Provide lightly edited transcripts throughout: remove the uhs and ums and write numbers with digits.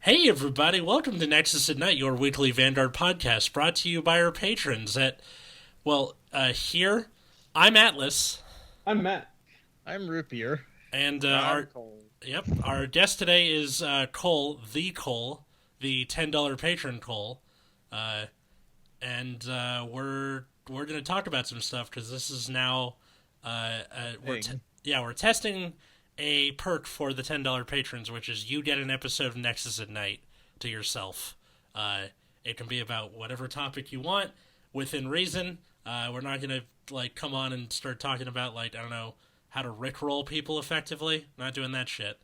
Hey everybody, welcome to Nexus at Night, your weekly Vanguard podcast, brought to you by our patrons here, I'm Atlas, I'm Matt. I'm Root and I'm Cole. our guest today is Cole, the $10 patron Cole, and we're going to talk about some stuff, because this is now, we're testing a perk for the $10 patrons, which is you get an episode of Nexus at Night to yourself. It can be about whatever topic you want, within reason. We're not going to come on and start talking about I don't know, how to rickroll people effectively. Not doing that shit.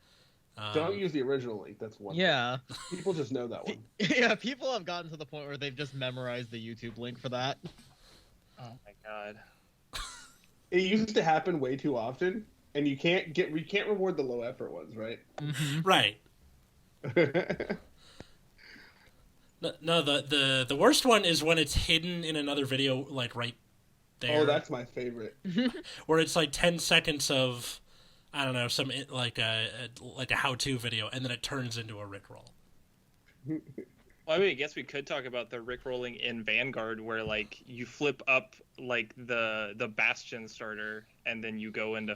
Don't use the original link. That's one. Yeah. People just know that one. Yeah, people have gotten to the point where they've just memorized the YouTube link for that. Oh my god. It used to happen way too often, and you can't reward the low effort ones, right? Mm-hmm. Right. No, the worst one is when it's hidden in another video, right there. Oh, that's my favorite. Where it's 10 seconds of, I don't know, some a how-to video, and then it turns into a rickroll. Well, I guess we could talk about the rickrolling in Vanguard, where you flip up the Bastion starter, and then you go into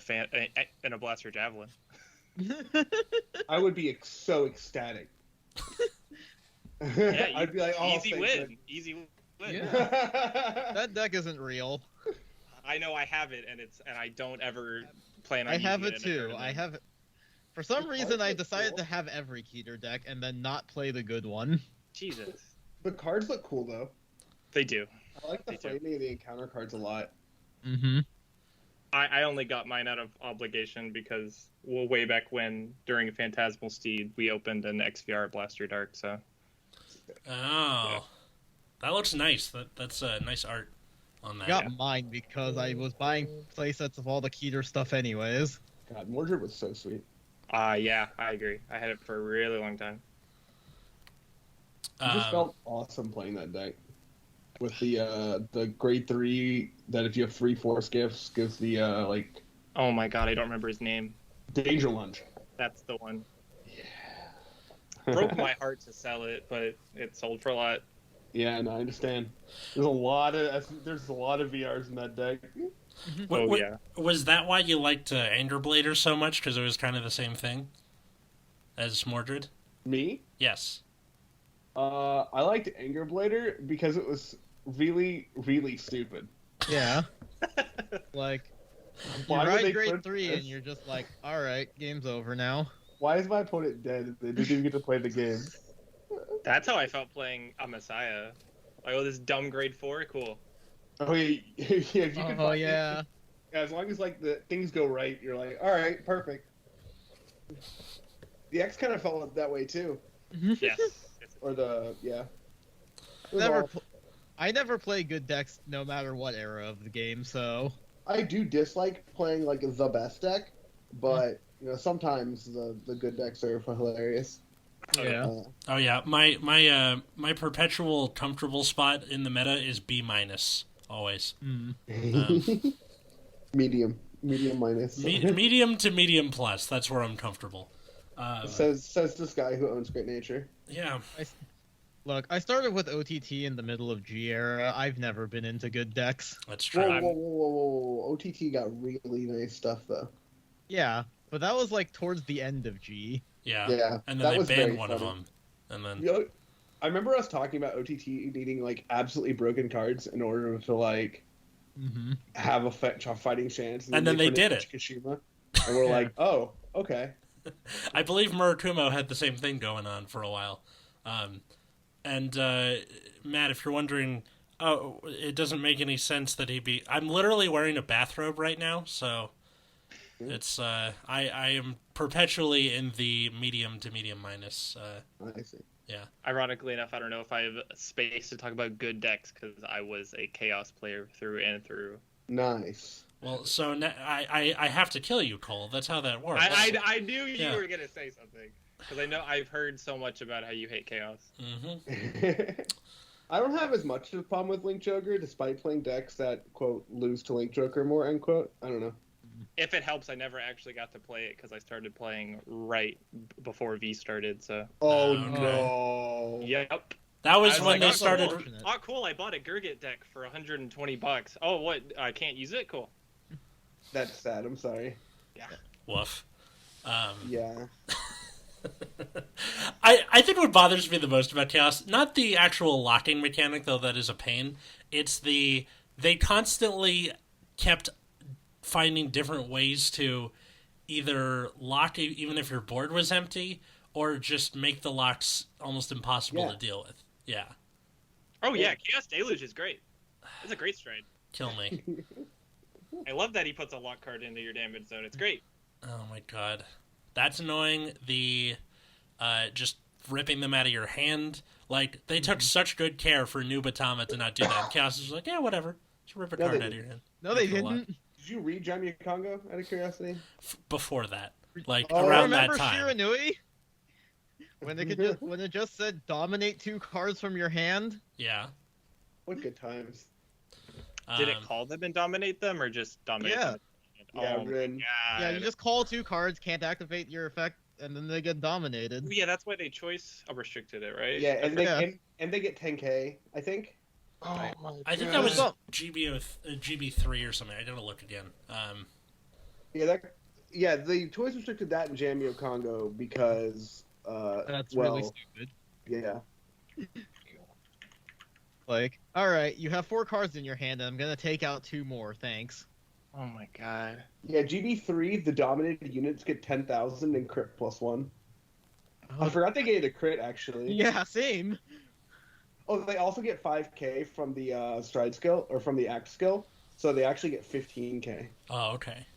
in a Blaster Javelin. I would be so ecstatic. Yeah, I'd be like, oh, easy win. Easy win. Yeah. That deck isn't real. I know I have it, and I don't ever plan on I using have it it too. I have it. For some reason, I decided to have every Keter deck and then not play the good one. Jesus. The cards look cool, though. They do. I like the framing of the encounter cards a lot. Mm-hmm. I only got mine out of obligation because, way back when, during Phantasmal Steed, we opened an XVR Blaster Dark, so... Oh. Yeah. That looks nice. That's nice art on that. I got mine because I was buying playsets of all the Keter stuff anyways. God, Mordred was so sweet. Yeah, I agree. I had it for a really long time. It just felt awesome playing that deck. With the grade 3 that if you have free force gifts gives the Oh my god, I don't remember his name. Danger Lunge. That's the one. Yeah. Broke my heart to sell it, but it sold for a lot. Yeah, no, I understand. There's a lot of VRs in that deck. Yeah. Was that why you liked Anger Blader so much? Because it was kind of the same thing as Mordred? Me? Yes. I liked Anger Blader because it was really, really stupid. Yeah. You Why would ride they grade put 3 this? and you're just like, alright, game's over now. Why is my opponent dead? They didn't even get to play the game. That's how I felt playing a Messiah. This dumb grade 4? Cool. Oh, yeah, if you can find yeah. As long as, the things go right, you're like, alright, perfect. The X kind of felt that way, too. Yes. Or yeah. I never play good decks no matter what era of the game, so... I do dislike playing, the best deck, but, sometimes the good decks are hilarious. Yeah. Oh yeah, my perpetual comfortable spot in the meta is B-, always. Medium minus. Medium to medium plus. That's where I'm comfortable. Says this guy who owns Great Nature. Yeah. Look, I started with OTT in the middle of G era. I've never been into good decks. That's true. Whoa. OTT got really nice stuff, though. Yeah, but that was towards the end of G. Yeah. And then they banned one of them. And then... I remember us talking about OTT needing, absolutely broken cards in order to, have a fighting chance. And then they did it. Kashima, and we're like, oh, okay. I believe Murakumo had the same thing going on for a while. And Matt, if you're wondering, it doesn't make any sense that he'd be... I'm literally wearing a bathrobe right now, so it's... I am perpetually in the medium to medium minus. I see. Yeah. Ironically enough, I don't know if I have space to talk about good decks, because I was a Chaos player through and through. Nice. Well, so I have to kill you, Cole. That's how that works. I knew you were going to say something. Because I know I've heard so much about how you hate Chaos. Mm-hmm. I don't have as much of a problem with Link Joker, despite playing decks that, quote, lose to Link Joker more, end quote. I don't know. If it helps, I never actually got to play it because I started playing right before V started. So. Oh Okay. no. Yep. That was I was when like, they oh, started. Cool. Oh, cool! I bought a Gurgit deck for $120. Oh, what? I can't use it? Cool. That's sad. I'm sorry. Yeah. Woof. Yeah. I think what bothers me the most about Chaos, not the actual locking mechanic, though that is a pain, it's they constantly kept finding different ways to either lock even if your board was empty, or just make the locks almost impossible to deal with. Yeah. Oh yeah, Chaos Deluge is great. It's a great stride. Kill me. I love that he puts a lock card into your damage zone. It's great. Oh my god. That's annoying. The just ripping them out of your hand. Like, they took such good care for Noob Atama to not do that. And Chaos is like, yeah, whatever. Just rip a card out of your hand. No, they didn't. Did you read Jamie Congo out of curiosity? Before that. Like, Oh, around that remember time. Shiranui? When it just said dominate 2 cards from your hand? Yeah. What good times. Did it call them and dominate them, or just dominate them? Yeah, Oh, Rin. Yeah, you just call 2 cards, can't activate your effect, and then they get dominated. Yeah, that's why they choice restricted it, right? Yeah, and they get 10k, I think. Oh my I think that was GB3 or something. I gotta look again. Yeah, they choice restricted that in Jamio Congo because That's really stupid. Yeah. Like, alright, you have 4 cards in your hand, and I'm gonna take out 2 more, thanks. Oh my god. Yeah, GB3, the dominated units get 10,000 and crit +1. I forgot they gave it a crit, actually. Yeah, same. Oh, they also get 5k from the stride skill, or from the act skill, so they actually get 15k. Oh, okay.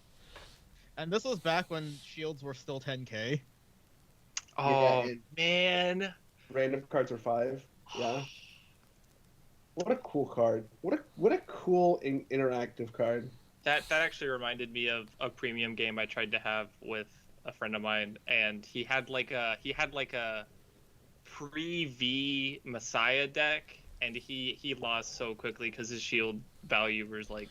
And this was back when shields were still 10k. Oh, Yeah, man. Random cards are 5. Yeah. What a cool card. What a cool interactive card. That actually reminded me of a premium game I tried to have with a friend of mine, and he had like a pre-V Messiah deck, and he lost so quickly because his shield value was like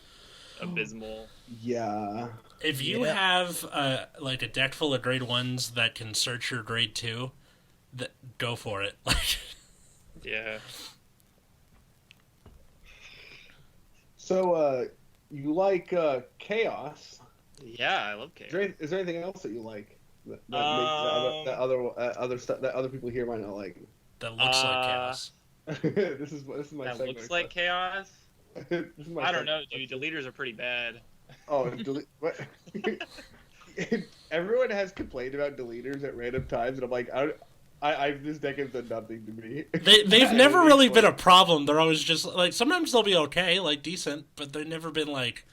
abysmal. Yeah. If you have like a deck full of grade 1s that can search your grade 2, go for it. Like, yeah. So, you like Chaos? Yeah, I love Chaos. Is there anything else that you like that makes other stuff that other people here might not like? that looks like Chaos. this is my That segment. looks like Chaos. This is my I don't know, segment. dude. Deleters are pretty bad. Oh, what? Everyone has complained about deleters at random times, and I'm like, this deck has done nothing to me. They've never really been a problem. They're always just like, sometimes they'll be okay, like decent, but they've never been like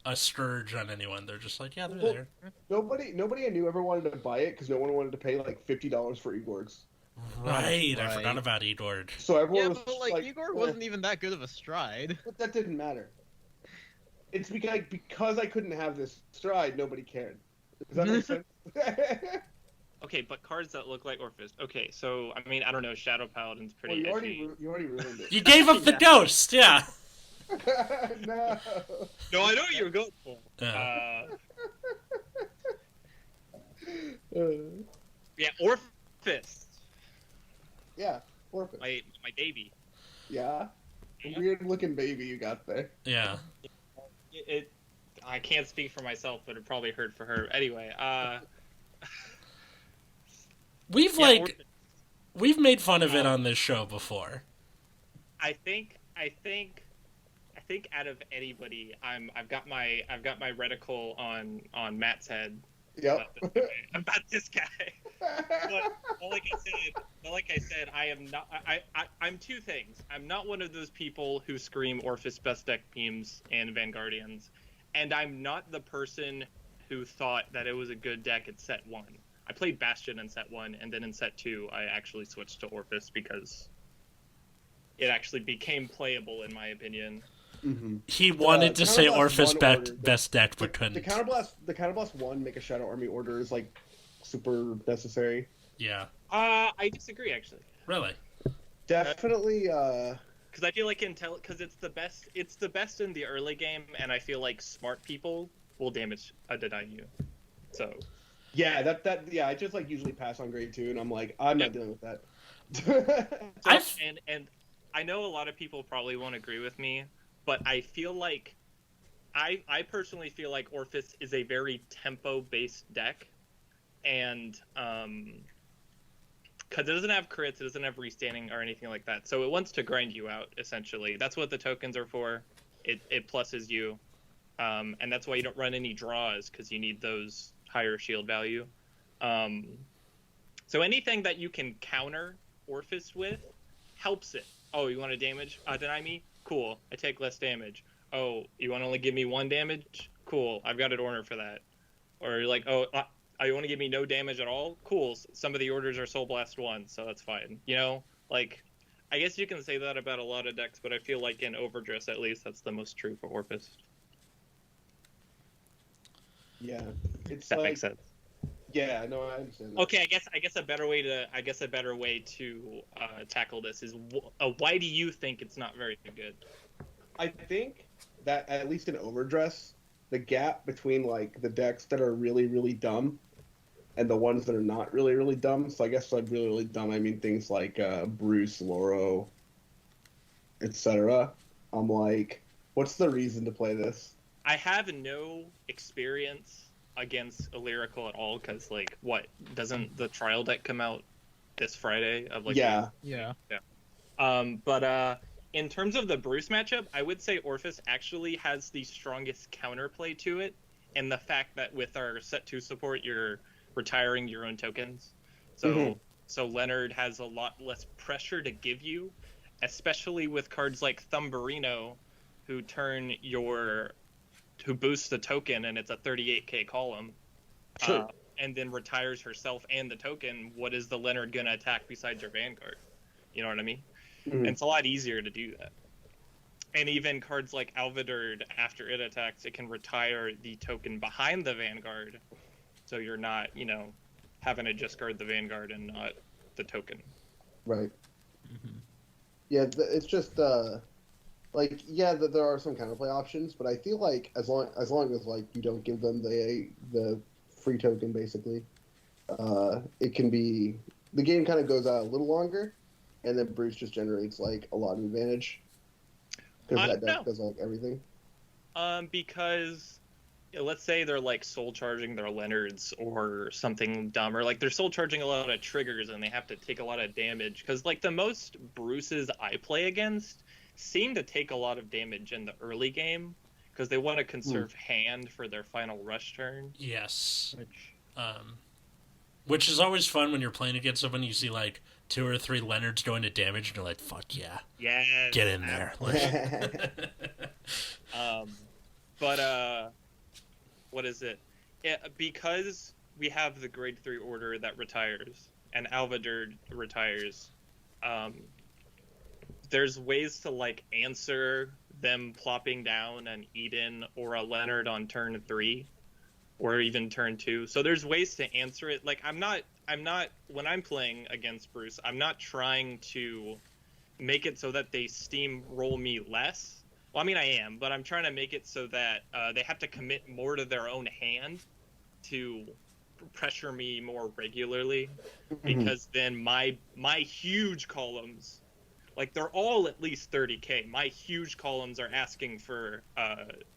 a scourge on anyone. They're just like, yeah, they're there. Nobody I knew ever wanted to buy it because no one wanted to pay like $50 for Igor's. Right, I Right. forgot about Igor. So everyone Yeah, was but like, Igor wasn't even that good of a stride. But that didn't matter. It's because I couldn't have this stride, nobody cared. Does that make sense? Okay, but cards that look like Orfist. Okay, so I mean, I don't know. Shadow Paladin's pretty. Well, edgy. you already ruined it. You gave up the ghost, yeah. No. No, I know what you were going for. Yeah, Orfist. Yeah, Orphan. My baby. Yeah. Weird looking baby you got there. Yeah. I can't speak for myself, but it probably hurt for her. Anyway, We've we've made fun of it on this show before. I think out of anybody, I've got my reticle on Matt's head. Yep. About this guy. But like I said, I am not. I'm two things. I'm not one of those people who scream Orfist best deck memes and Vanguardians, and I'm not the person who thought that it was a good deck at set 1. I played Bastion in set 1, and then in set 2, I actually switched to Orfist because it actually became playable, in my opinion. Mm-hmm. He wanted to say Counterblast Orfist best deck, but couldn't. The Counterblast 1 make a Shadow Army order is like super necessary. Yeah. I disagree, actually. Really? Definitely. Because I feel like because it's the best in the early game, and I feel like smart people will damage deny you. So Yeah, I just like usually pass on grade 2, and I'm like, I'm not dealing with that. and I know a lot of people probably won't agree with me, but I feel like I personally feel like Orfist is a very tempo-based deck, and because it doesn't have crits, it doesn't have restanding or anything like that, so it wants to grind you out, essentially. That's what the tokens are for. It pluses you, and that's why you don't run any draws, because you need those higher shield value. So anything that you can counter Orfist with helps it. Oh, you want to damage? Deny me? Cool. I take less damage. Oh, you want to only give me 1 damage? Cool. I've got an order for that. Or you're like, oh, you want to give me no damage at all? Cool. Some of the orders are Soul Blast 1, so that's fine. You know, like, I guess you can say that about a lot of decks, but I feel like in Overdress, at least, that's the most true for Orfist. Yeah, it's That like, makes sense. Yeah, no, I understand that. Okay, I guess a better way to tackle this is why do you think it's not very good? I think that at least in Overdress, the gap between like the decks that are really, really dumb and the ones that are not really, really dumb. So I guess like really, really dumb, I mean things like Bruce, Loro, etc. I'm like, what's the reason to play this? I have no experience against Illyrical at all, because like, what, doesn't the trial deck come out this Friday of like Yeah. But in terms of the Bruce matchup, I would say Orfist actually has the strongest counterplay to it, and the fact that with our set 2 support, you're retiring your own tokens. So so Leonard has a lot less pressure to give you, especially with cards like Thumbarino, who boosts the token, and it's a 38k column. Sure. And then retires herself and the token. What is the Leonard gonna attack besides your Vanguard? You know what I mean? And it's a lot easier to do that. And even cards like Alviderd, after it attacks, it can retire the token behind the Vanguard, so you're not, having to just guard the Vanguard and not the token. Right. Yeah, it's just like, yeah, there are some counterplay options, but I feel like as long as like you don't give them the free token, basically, it can be, the game kind of goes out a little longer, and then Bruce just generates like a lot of advantage because that deck does like everything. Because let's say they're like soul charging their Leonards or something dumb, or like they're soul charging a lot of triggers and they have to take a lot of damage. Because like the most Bruces I play against seem to take a lot of damage in the early game because they want to conserve hand for their final rush turn. Yes. Which is always fun when you're playing against someone, you see like 2 or 3 Leonards going to damage, and you're like, fuck yeah. Yes. Get in there. But what is it? Yeah, because we have the grade 3 order that retires, and Alviderd retires, there's ways to like answer them plopping down an Eden or a Leonard on turn 3 or even turn 2. So there's ways to answer it. Like I'm not when I'm playing against Bruce, I'm not trying to make it so that they steamroll me less. Well, I mean, I am, but I'm trying to make it so that they have to commit more to their own hand to pressure me more regularly, because then my huge columns, like they're all at least 30k. My huge columns are asking for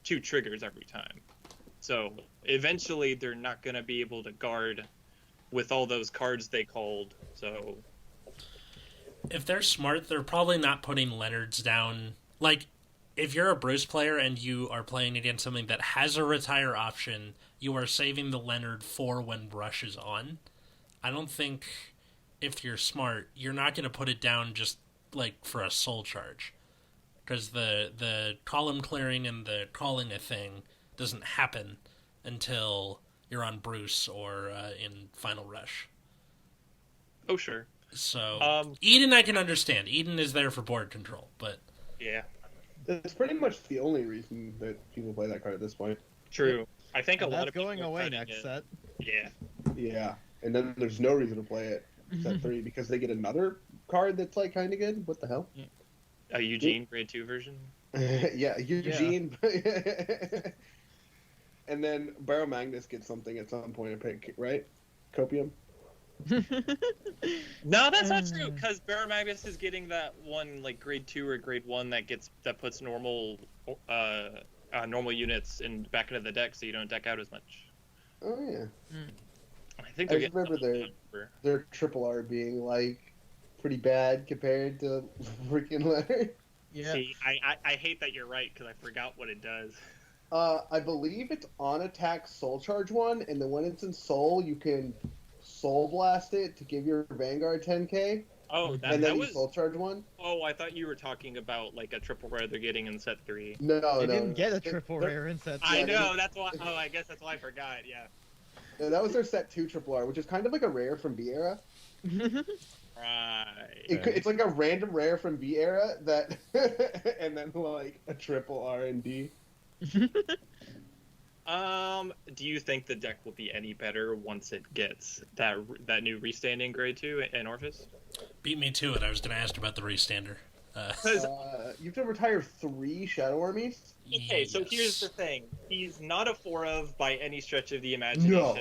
2 triggers every time. So eventually they're not going to be able to guard with all those cards they called. So if they're smart, they're probably not putting Leonards down. Like, if you're a Bruce player and you are playing against something that has a retire option, you are saving the Leonard for when Rush is on. I don't think, if you're smart, you're not going to put it down just like for a soul charge, because the column clearing and the calling a thing doesn't happen until you're on Bruce or in Final Rush. Oh, sure. So Eden I can understand. Eden is there for board control, but yeah, that's pretty much the only reason that people play that card at this point. True. I think and a lot of people going away are next set. Yeah. Yeah, and then there's no reason to play it set 3 because they get another card that's like kind of good. What the hell? A Eugene grade 2 version. Yeah, Eugene. and then Barrow Magnus gets something at some point, I pick, right? Copium? No, that's not true, because Barra Magnus is getting that one, like, grade 2 or grade 1 that puts normal units back into the deck, so you don't deck out as much. Oh, yeah. I think I remember their triple R being, like, pretty bad compared to freaking Leonard. Yeah. See, I hate that you're right, because I forgot what it does. I believe it's on attack Soul Charge 1, and then when it's in Soul, you can Soul Blast it to give your Vanguard 10k. Oh, and then you Soul Charge 1. Oh, I thought you were talking about, like, a triple rare they're getting in set 3. No, they didn't get a triple rare in set 3. I know, that's why. Oh, I guess that's why I forgot, yeah. No, that was their set 2 triple R, which is kind of like a rare from B era. Right. It's like a random rare from B era that, and then like a triple R and D. Do you think the deck will be any better once it gets that new restanding grade 2 in Orfist? Beat me to it. I was going to ask about the restander. You have to retire 3 Shadow Armies? Okay, so here's the thing. He's not a 4 of by any stretch of the imagination. No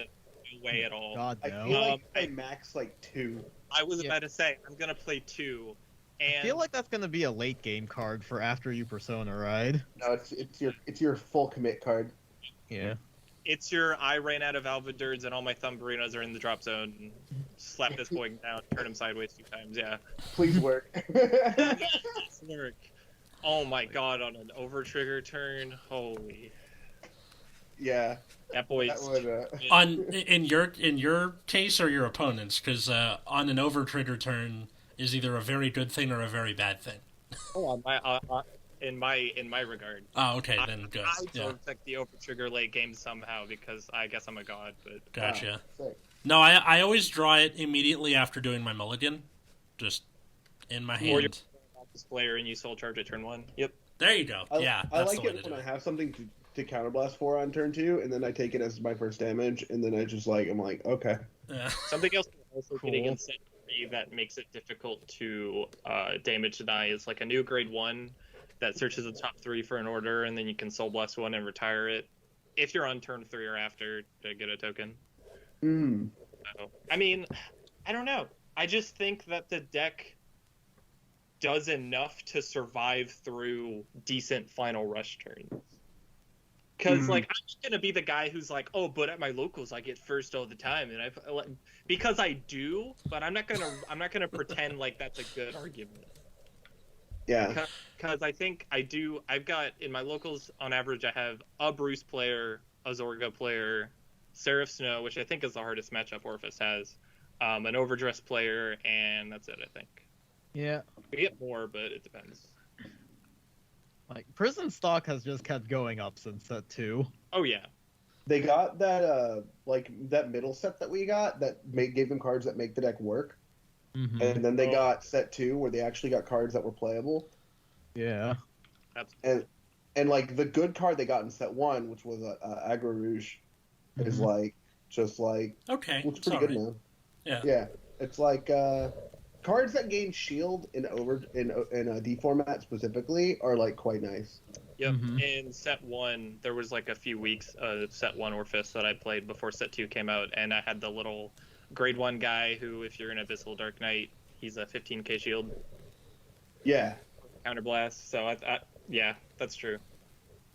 way at all. God, no. I feel like I max like 2. I was about to say, I'm going to play 2. And I feel like that's going to be a late game card for after you Persona ride. No, it's your full commit card. Yeah. It's your I ran out of Alvadurds and all my Thumbarinas are in the drop zone. Slap this boy down, turn him sideways 2 times, yeah. Please work. Please work. Oh my god, on an over trigger turn, holy. Yeah. That boy's in your case or your opponent's, because on an over trigger turn is either a very good thing or a very bad thing. Oh, in my regard. Oh, okay, then good. I don't affect the over trigger late game somehow because I guess I'm a god. But gotcha. No, I always draw it immediately after doing my mulligan, just in my hand. Or you're this player and you soul charge at turn 1. Yep. There you go. I like it when I have something to counterblast for on turn 2, and then I take it as my first damage, and then I'm like, okay. Yeah. Something else also getting in set 3 that makes it difficult to damage deny is like a new grade 1 that searches the top 3 for an order, and then you can soul blast 1 and retire it if you're on turn 3 or after to get a token. So, I mean, I don't know. I just think that the deck does enough to survive through decent final rush turns. Because, like, I'm just going to be the guy who's like, oh, but at my locals I get first all the time. And because I do, but I'm not gonna pretend like that's a good argument. Yeah. Because I think I do. I've got, in my locals, on average, I have a Bruce player, a Zorga player, Seraph Snow, which I think is the hardest matchup Orfist has, an Overdress player, and that's it, I think. Yeah. We get more, but it depends. Like, Prison Stock has just kept going up since set 2. Oh, yeah. They got that, that middle set that we got that gave them cards that make the deck work. Mm-hmm. And then they got set 2 where they actually got cards that were playable. Yeah. And like, the good card they got in set 1, which was Aggro Rouge, is like, just like... Okay, looks pretty good now. Yeah. Yeah. It's like, cards that gain shield in a D format specifically are like quite nice. Yep. In set 1, there was like a few weeks of set 1 Orfist that I played before set 2 came out, and I had the little grade 1 guy who, if you're in Abyssal Dark Knight, he's a 15k shield. Yeah. Counterblast. So yeah, that's true.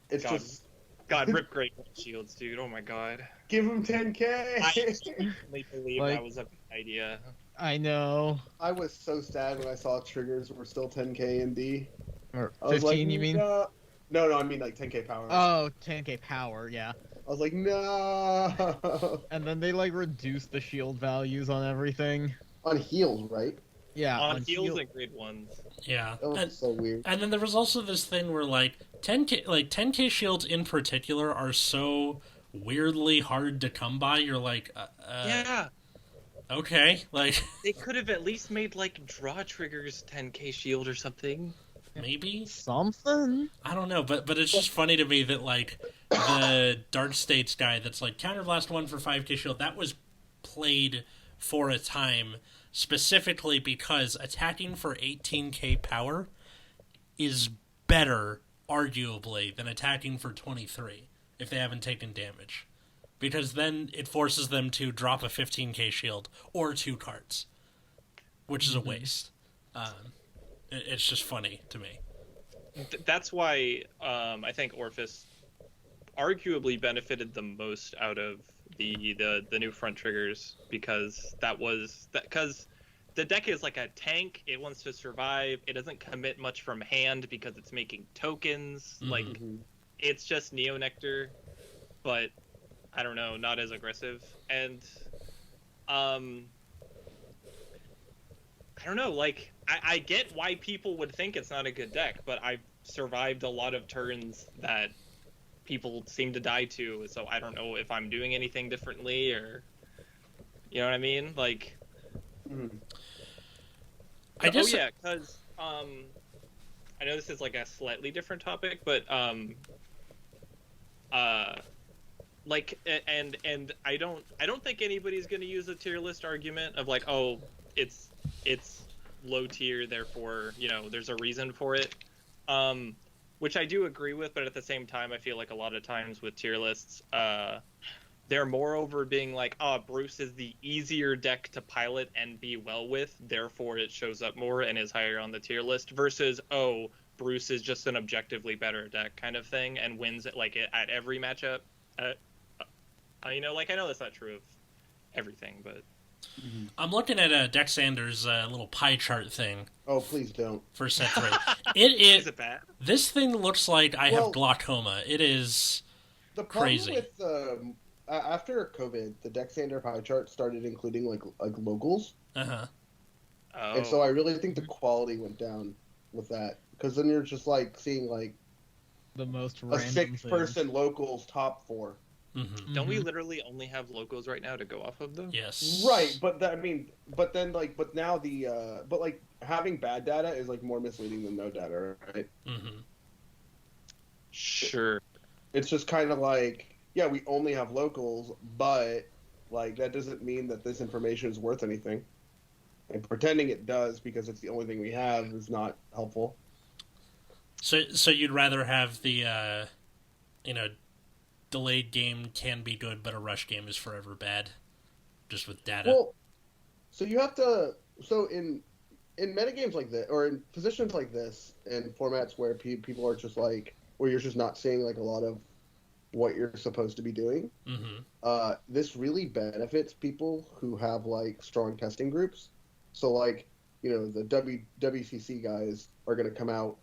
It's just God, rip grade 1 shields, dude. Oh my god. Give him 10k. I certainly believe that was a good idea. I know. I was so sad when I saw triggers were still 10k in D. Or I was 15, like, you mean? No, I mean like 10k power. Oh, 10k power, yeah. I was like, no. And then they like reduced the shield values on everything. On heals, right? Yeah, on heals and grade 1s. Yeah. That was so weird. And then there was also this thing where like 10k shields in particular are so weirdly hard to come by. You're like, yeah. Okay, like they could have at least made like draw triggers 10k shield or something. Maybe something. I don't know, but it's just funny to me that like the Dark States guy that's like Counterblast 1 for 5k shield, that was played for a time specifically because attacking for 18k power is better, arguably, than attacking for 23. if they haven't taken damage. Because then it forces them to drop a 15k shield or 2 cards, which is a waste. It's just funny to me. That's why I think Orfist arguably benefited the most out of the new front triggers, because because the deck is like a tank. It wants to survive. It doesn't commit much from hand because it's making tokens. Like, it's just Neo Nectar, but I don't know, not as aggressive. And I don't know, like, I get why people would think it's not a good deck, but I've survived a lot of turns that people seem to die to, so I don't know if I'm doing anything differently, or, you know what I mean? Like, because I know this is like a slightly different topic, but like, and I don't think anybody's going to use a tier list argument of like, oh, it's low tier, therefore, you know, there's a reason for it, which I do agree with, but at the same time, I feel like a lot of times with tier lists, they're moreover being like, oh, Bruce is the easier deck to pilot and be well with, therefore it shows up more and is higher on the tier list, versus, oh, Bruce is just an objectively better deck kind of thing and wins it like at every matchup. You know, like, I know that's not true of everything, but I'm looking at Dexander's little pie chart thing. Oh, please don't. For set 3. Is it bad? This thing looks like I have glaucoma. It is the problem crazy. With after COVID, the Dexander pie chart started including like locals. Uh-huh. Oh. And so I really think the quality went down with that, because then you're just like seeing like the most a random 6-person locals top 4. Mm-hmm. Don't we literally only have locals right now to go off of them? Yes. Right, but but now but like having bad data is like more misleading than no data, right? Mm-hmm. Sure. It's just kind of like, yeah, we only have locals, but like that doesn't mean that this information is worth anything. And pretending it does because it's the only thing we have is not helpful. So you'd rather have the delayed game can be good, but a rush game is forever bad, just with data. Well, so you have to. So in metagames like this, or in positions like this, in formats where people are just like, where you're just not seeing like a lot of what you're supposed to be doing, this really benefits people who have like strong testing groups. So like, you know, the WCC guys are going to come out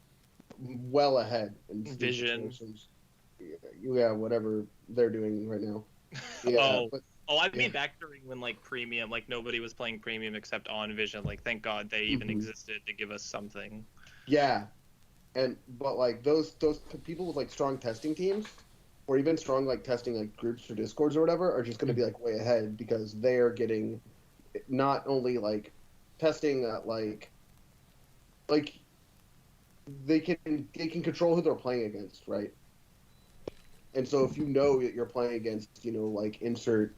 well ahead in Vision. Yeah, whatever they're doing right now. Yeah, I mean, back during when like premium, like nobody was playing premium except on Vision. Like, thank God they even existed to give us something. Yeah, but like those people with like strong testing teams, or even strong like testing like groups or discords or whatever, are just going to be like way ahead, because they're getting not only like testing like they can control who they're playing against, right? And so if you know that you're playing against, you know, like insert,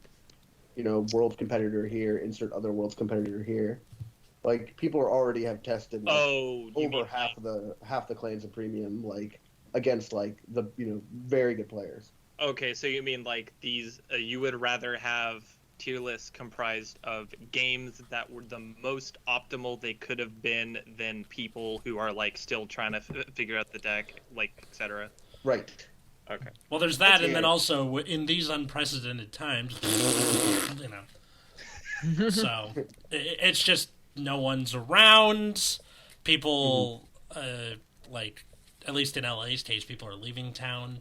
you know, world competitor here, insert other world's competitor here, like people already have tested like, over half the clans of premium, like against like the, you know, very good players. Okay, so you mean like these? You would rather have tier lists comprised of games that were the most optimal they could have been than people who are like still trying to figure out the deck, like, etc. Right. Okay. Well, there's that, and then also in these unprecedented times, you know, so it's just no one's around. People, like, at least in LA's case, people are leaving town.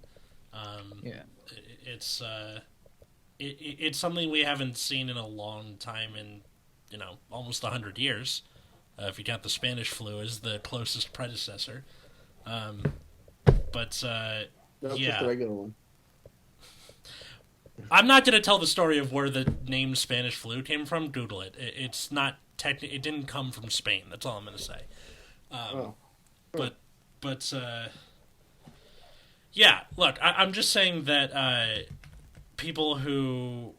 It's it's something we haven't seen in a long time, in, you know, almost 100 years. If you count the Spanish flu as the closest predecessor, but. No, yeah. just the regular one. I'm not going to tell the story of where the name Spanish flu came from. Google it. It's not it didn't come from Spain. That's all I'm going to say. But yeah. Look, I'm just saying that people who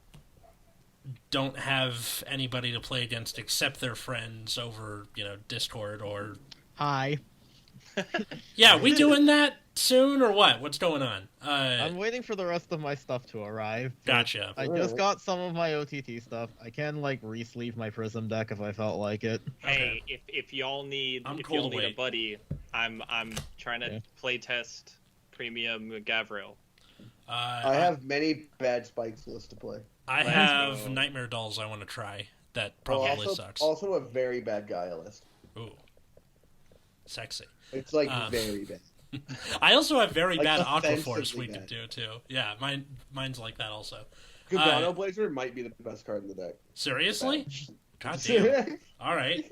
don't have anybody to play against except their friends over, you know, Discord or Hi. yeah, we doing that. soon or what? What's going on? I'm waiting for the rest of my stuff to arrive. Gotcha. I just got some of my OTT stuff. I can like re-sleeve my Prism deck if I felt like it. Hey, if y'all need a buddy, I'm trying to play test premium Gavril. I have many bad spikes list to play. I have Nightmare Dolls I want to try. That probably sucks. Also a very bad Gaia list. Ooh. Sexy. It's like very bad. I also have very like bad Aquaforce we bad. could do too. Yeah, mine's like that also. Kugano Blazer might be the best card in the deck. Seriously? God damn. All right.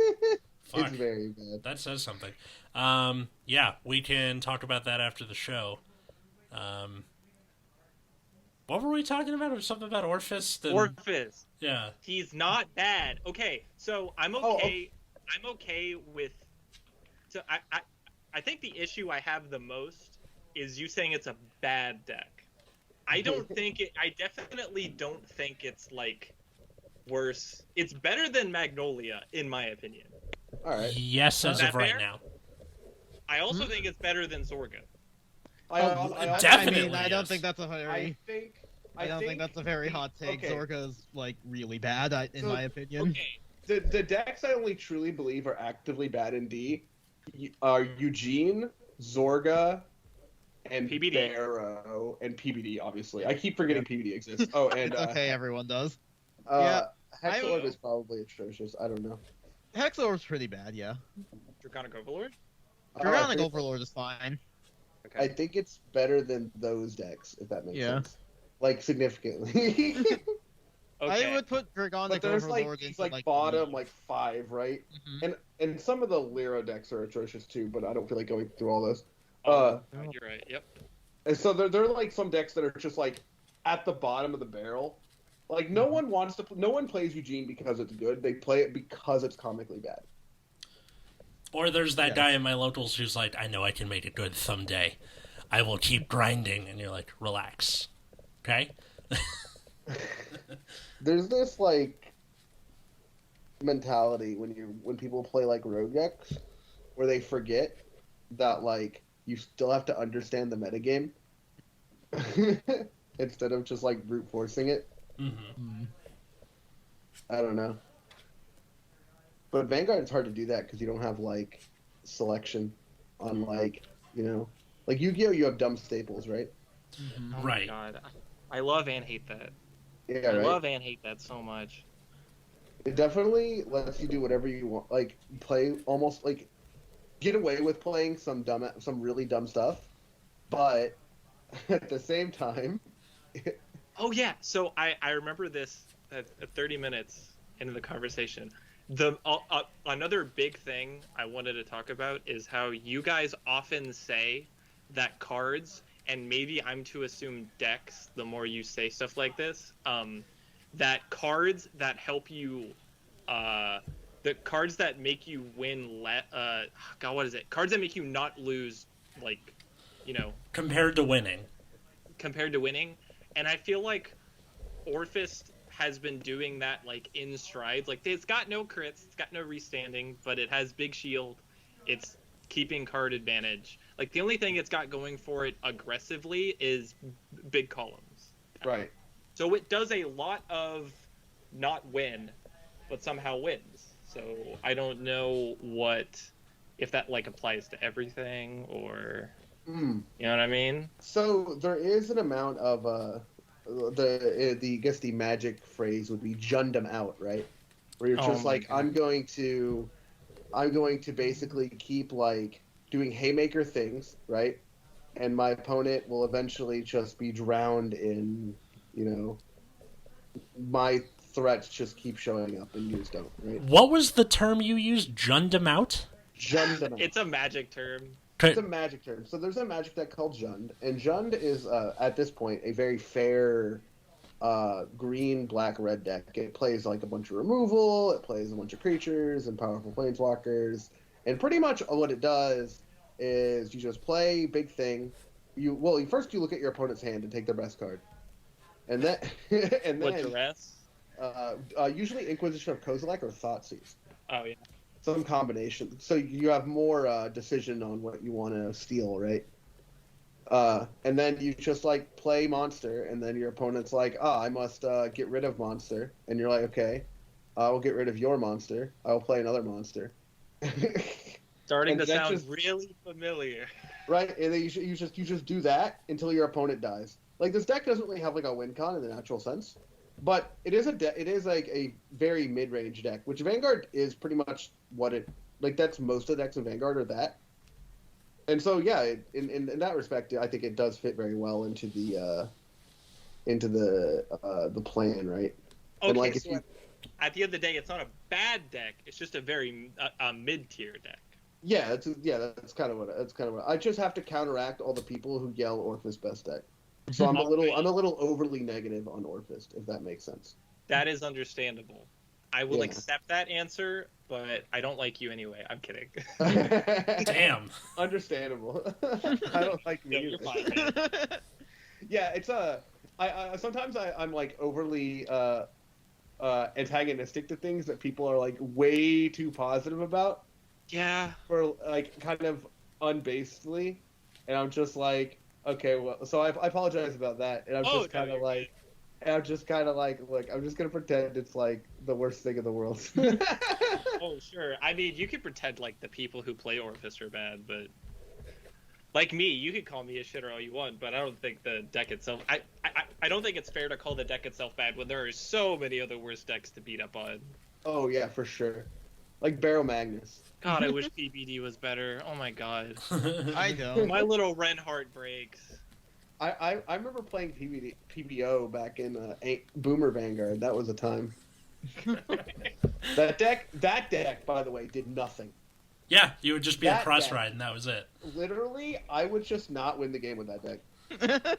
Fuck. It's very bad. That says something. Yeah, we can talk about that after the show. What were we talking about? It was something about Orfist. Orfist. Yeah. He's not bad. Okay, so I'm okay. I'm okay with. So I think the issue I have the most is you saying it's a bad deck. I don't think it. I definitely don't think it's like worse. It's better than Magnolia, in my opinion. All right. Yes, as of right now. I also think it's better than Zorga. Definitely. I mean, I don't think that's a very. I don't think that's a very hot take. Okay. Zorga's like really bad, in my opinion. Okay. The decks I only truly believe are actively bad in D are Eugene, Zorga, and PBD. Barrow, and PBD, obviously. I keep forgetting PBD exists. Oh, and It's okay, everyone does. Hexorb is probably atrocious. I don't know. Hexorb's pretty bad, yeah. Draconic Overlord? Draconic Overlord is fine. I think it's better than those decks, if that makes sense. Like, significantly. Okay. I would put Draconic Overlord into like bottom, like 5, right? Mm-hmm. And some of the Lyra decks are atrocious too, but I don't feel like going through all those. You're right. Yep. And so there are like some decks that are just like at the bottom of the barrel. Like no one plays Eugene because it's good. They play it because it's comically bad. Or there's that guy in my locals who's like, I know I can make it good someday. I will keep grinding, and you're like, relax, okay? There's this like mentality when people play like rogue decks where they forget that like you still have to understand the metagame instead of just like brute forcing it. Mm-hmm. I don't know. But Vanguard, it's hard to do that because you don't have like selection on like like Yu-Gi-Oh. You have dumb staples, right? Mm-hmm. Oh Right. my god, I love and hate that. Yeah, I right. love and hate that so much. It definitely lets you do whatever you want, like play almost like get away with playing some really dumb stuff, but at the same time. Oh yeah, so I remember this at 30 minutes into the conversation. Another big thing I wanted to talk about is how you guys often say that cards, and maybe I'm to assume decks the more you say stuff like this, that cards that help you, the cards that make you win, God, what is it? Cards that make you not lose, like, Compared to winning. And I feel like Orfist has been doing that like in strides. Like it's got no crits, it's got no restanding, but it has big shield. It's keeping card advantage. Like the only thing it's got going for it aggressively is big columns. Right. So it does a lot of not win, but somehow wins. So I don't know if that like applies to everything or you know what I mean? So there is an amount of the magic phrase would be "jund 'em out," right? Where you're just like, I'm going to basically keep like doing haymaker things, right? And my opponent will eventually just be drowned in, my threats just keep showing up and you just don't, right? What was the term you used? Jund 'em out? Jund 'em out. It's a magic term. It's a magic term. So there's a magic deck called Jund, and Jund is at this point a very fair green, black, red deck. It plays like a bunch of removal, it plays a bunch of creatures and powerful planeswalkers, and pretty much what it does is you just play big thing. First you look at your opponent's hand and take their best card, and then What's the rest? Usually Inquisition of Kozilek or Thoughtseize. Oh yeah. Some combination. So you have more decision on what you want to steal, right? And then you just like play monster, and then your opponent's like, I must get rid of monster, and you're like, okay, I will get rid of your monster. I will play another monster. Starting And to that sound just- really familiar. Right, and then you just do that until your opponent dies. Like this deck doesn't really have like a win con in the natural sense, but it is it is like a very mid range deck, which Vanguard is pretty much what it like. That's most of the decks in Vanguard are that. And so yeah, in that respect, I think it does fit very well into the plan, right? Okay, And like so at the end of the day, it's not a bad deck. It's just a very mid tier deck. that's kind of what I just have to counteract all the people who yell Orfist best deck. So I'm a little overly negative on Orfist, if that makes sense. That is understandable. I will Yeah. accept that answer, but I don't like you anyway. I'm kidding. Damn. Understandable. I don't like No, me. you're either. fine, man. Yeah, it's I sometimes I'm like overly antagonistic to things that people are like way too positive about Yeah. for like kind of unbasedly, and I'm just like, okay, well, so I apologize about that, and I'm Oh, just no, kind of you're like. And I'm just kind of like, look, I'm just gonna pretend it's like the worst thing in the world. Oh, sure. I mean, you could pretend like the people who play Orfist are bad, but like me, you could call me a shitter all you want, but I don't think the deck itself. I don't think it's fair to call the deck itself bad when there are so many other worse decks to beat up on. Oh yeah, for sure. Like Barrow Magnus. God, I wish PBD was better. Oh my god. I don't. My little Ren heart breaks. I remember playing PBO back in Boomer Vanguard. That was a time. That deck, by the way, did nothing. Yeah, you would just be a That cross deck. ride, and that was it. Literally, I would just not win the game with that deck.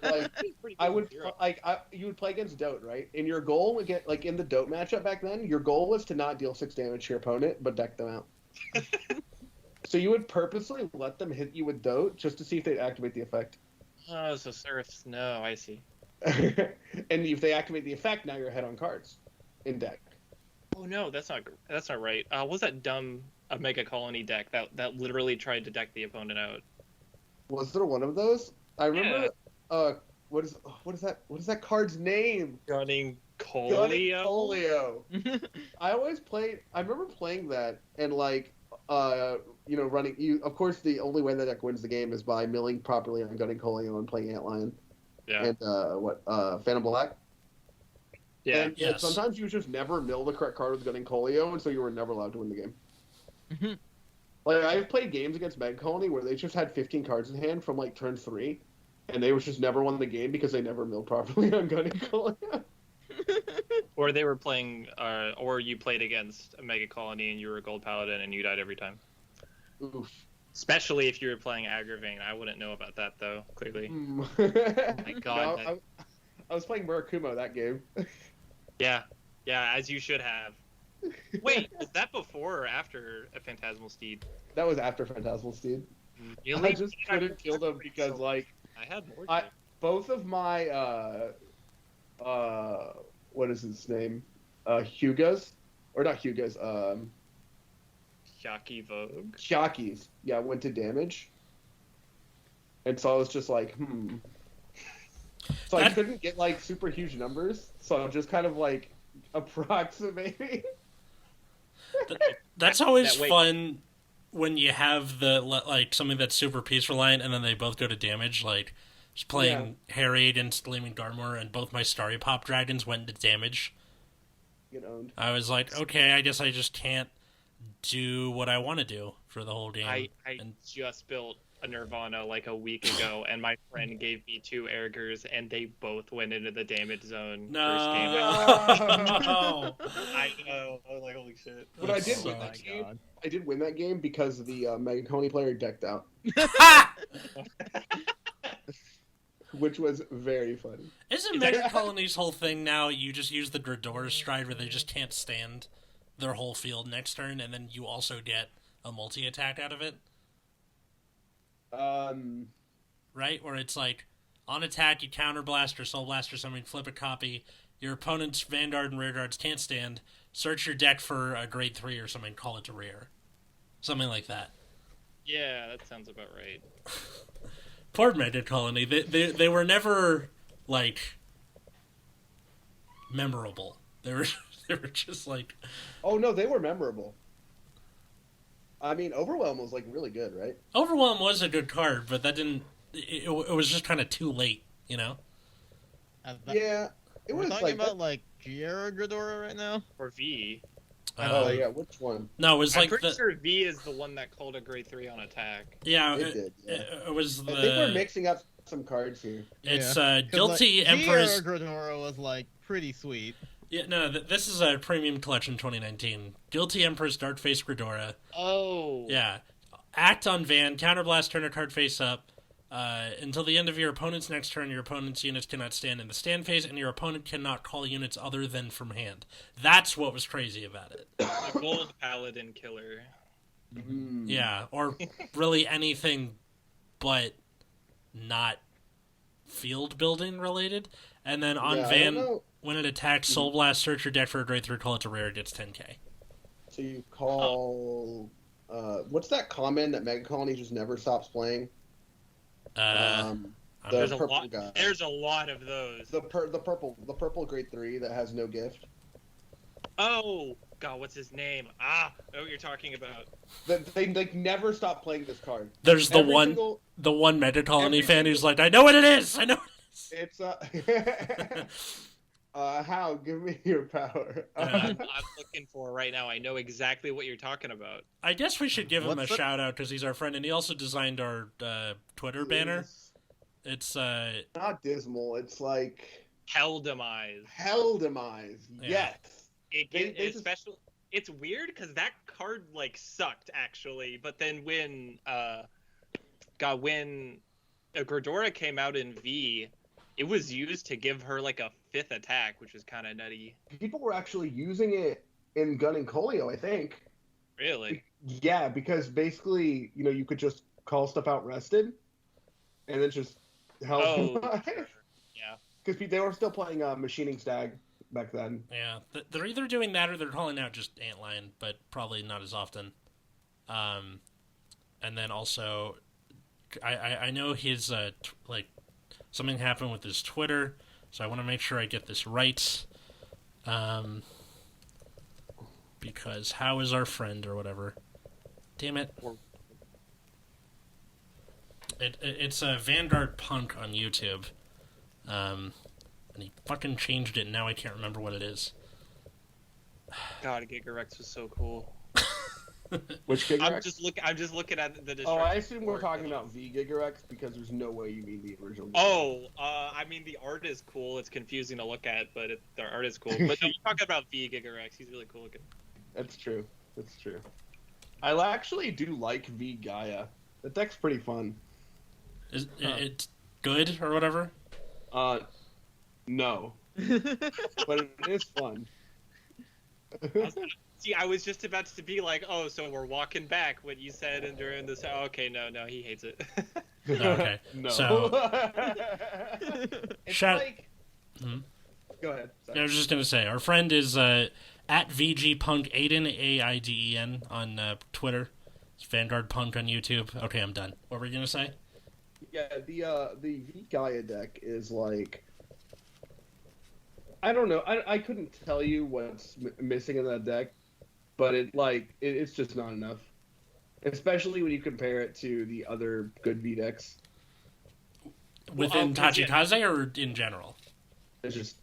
Like I you would play against Dote, right? And your goal would get like in the Dote matchup back then. Your goal was to not deal 6 damage to your opponent, but deck them out. So you would purposely let them hit you with Dote just to see if they'd activate the effect. Oh, so Serifs. No, I see. And if they activate the effect, now you're ahead on cards in deck. Oh no, that's not right. What was that dumb Mega Colony deck that literally tried to deck the opponent out? Was there one of those? I remember. What is that card's name? Gunning Gunning Colio. Folio. I remember playing that and like running. Of course, the only way that deck wins the game is by milling properly on Gunning Colio and playing Antlion. Yeah. And Phantom Black. Yeah. And Yes. sometimes you just never mill the correct card with Gunning Colio, and so you were never allowed to win the game. Mhm. Like I've played games against Meg Colony where they just had 15 cards in hand from like turn 3, and they was just never won the game because they never milled properly on Gunning Colio. Or they were playing, or you played against a Mega Colony and you were a Gold Paladin and you died every time. Oof. Especially if you were playing Aggravain. I wouldn't know about that though. Clearly. Oh my God, that- I was playing Murakumo that game. Yeah. Yeah, as you should have. Wait, was that before or after a Phantasmal Steed? That was after Phantasmal Steed. Really? I just couldn't kill them because like I had more. both of my what is his name? Hugas, or not Hugas? Shaki Vogue. Shakis. Yeah, went to damage, and so I was just like, So I couldn't get like super huge numbers, so I'm just kind of like approximating. That's always That way- fun when you have the like something that's super peace reliant, and then they both go to damage. Like just playing Harry against Gleaming Garmor, and both my Starry Pop dragons went to damage. Get owned. I was like, okay, I guess I just can't do what I want to do for the whole game. I And- just built a Nirvana like a week ago, and my friend gave me 2 Ergers, and they both went into the damage zone first game. No. I know. I was like, holy shit. But I did So- win that game. I did win that game because the Mega Coney player decked out, which was very funny. Isn't Mega Colony's whole thing now you just use the Dredor's Stride where they just can't stand their whole field next turn, and then you also get a multi-attack out of it? Right? Where it's like, on attack, you counterblast or soul blast or something, flip a copy, your opponent's Vanguard and Rear Guards can't stand, search your deck for a grade 3 or something, call it to rear. Something like that. Yeah, that sounds about right. Poor Mega Colony. They were never like memorable. They were they were just like. Oh no, they were memorable. I mean, Overwhelm was like really good, right? Overwhelm was a good card, but that didn't. It was just kind of too late, you know. Yeah, it We're was talking like about like Giera Gridora right now. Or V. Oh yeah, which one? No, it was I'm like pretty sure V is the one that called a grade 3 on attack. Yeah, It did. Yeah. it was the. I think we're mixing up some cards here. It's Yeah. Guilty Like, Empress. Giera Gridora was like pretty sweet. Yeah, no, this is a premium collection 2019. Guilty Empress, Darkface Gridora. Oh. Yeah, act on Van, counterblast, turn a card face up. Until the end of your opponent's next turn, your opponent's units cannot stand in the stand phase, and your opponent cannot call units other than from hand. That's what was crazy about it. A gold paladin killer. Mm. Yeah, or really anything but not field building related. And then on Yeah, I Van, don't know. when it attacks, Soul Blast, search your deck for a grade 3, call it to rare, it gets 10k. So you call what's that common that Mega Colony just never stops playing? The There's a purple lot. guy. There's a lot of those. The purple grade 3 that has no gift. Oh God, what's his name? I know what you're talking about. They like never stop playing this card. There's the Every one single- the one Mega Colony every fan who's like, I know what it is! I know what It's how? Give me your power. I'm looking for right now. I know exactly what you're talking about. I guess we should give him a What's the- shout out because he's our friend, and he also designed our Twitter banner. It's not dismal. It's like Hell Demise. Hell Demise. Yeah. Yes. It They just- especially. It's weird because that card like sucked actually, but then when when Gridora came out in V, it was used to give her like a 5th attack, which is kind of nutty. People were actually using it in Gun and Colio, I think. Really? Yeah, because basically, you could just call stuff out rested, and then just help. Oh, sure. Yeah. Because they were still playing Machining Stag back then. yeah, they're either doing that or they're calling out just Antlion, but probably not as often. And then also, I know his like something happened with his Twitter, so I want to make sure I get this right. Because how is our friend or whatever? Damn it! It's a Vanguard Punk on YouTube, and he fucking changed it. And now I can't remember what it is. God, Gigarex was so cool. Which Gigarex? I'm just looking at the. Oh, I destruction assume we're report. talking about V Gigarex because there's no way you mean the original. Gigarex. Oh, I mean the art is cool. It's confusing to look at, but the art is cool. But no, I'm talking about V Gigarex. He's really cool looking. That's true. That's true. I actually do like V Gaia. That deck's pretty fun. Is it good or whatever? No. But it is fun. See, I was just about to be like, oh, so we're walking back when you said and during this. Oh, okay, no, he hates it. Okay. No. So It's Shout- like... Mhm. Go ahead. Sorry. I was just gonna say our friend is at VGPunk Aiden AIDEN on Twitter. It's Vanguard Punk on YouTube. Okay, I'm done. What were you gonna say? Yeah, the V Gaia deck is like... I don't know. I couldn't tell you what's missing in that deck, but it's just not enough. Especially when you compare it to the other good V decks. Within Well, Tachikaze or in general? It's just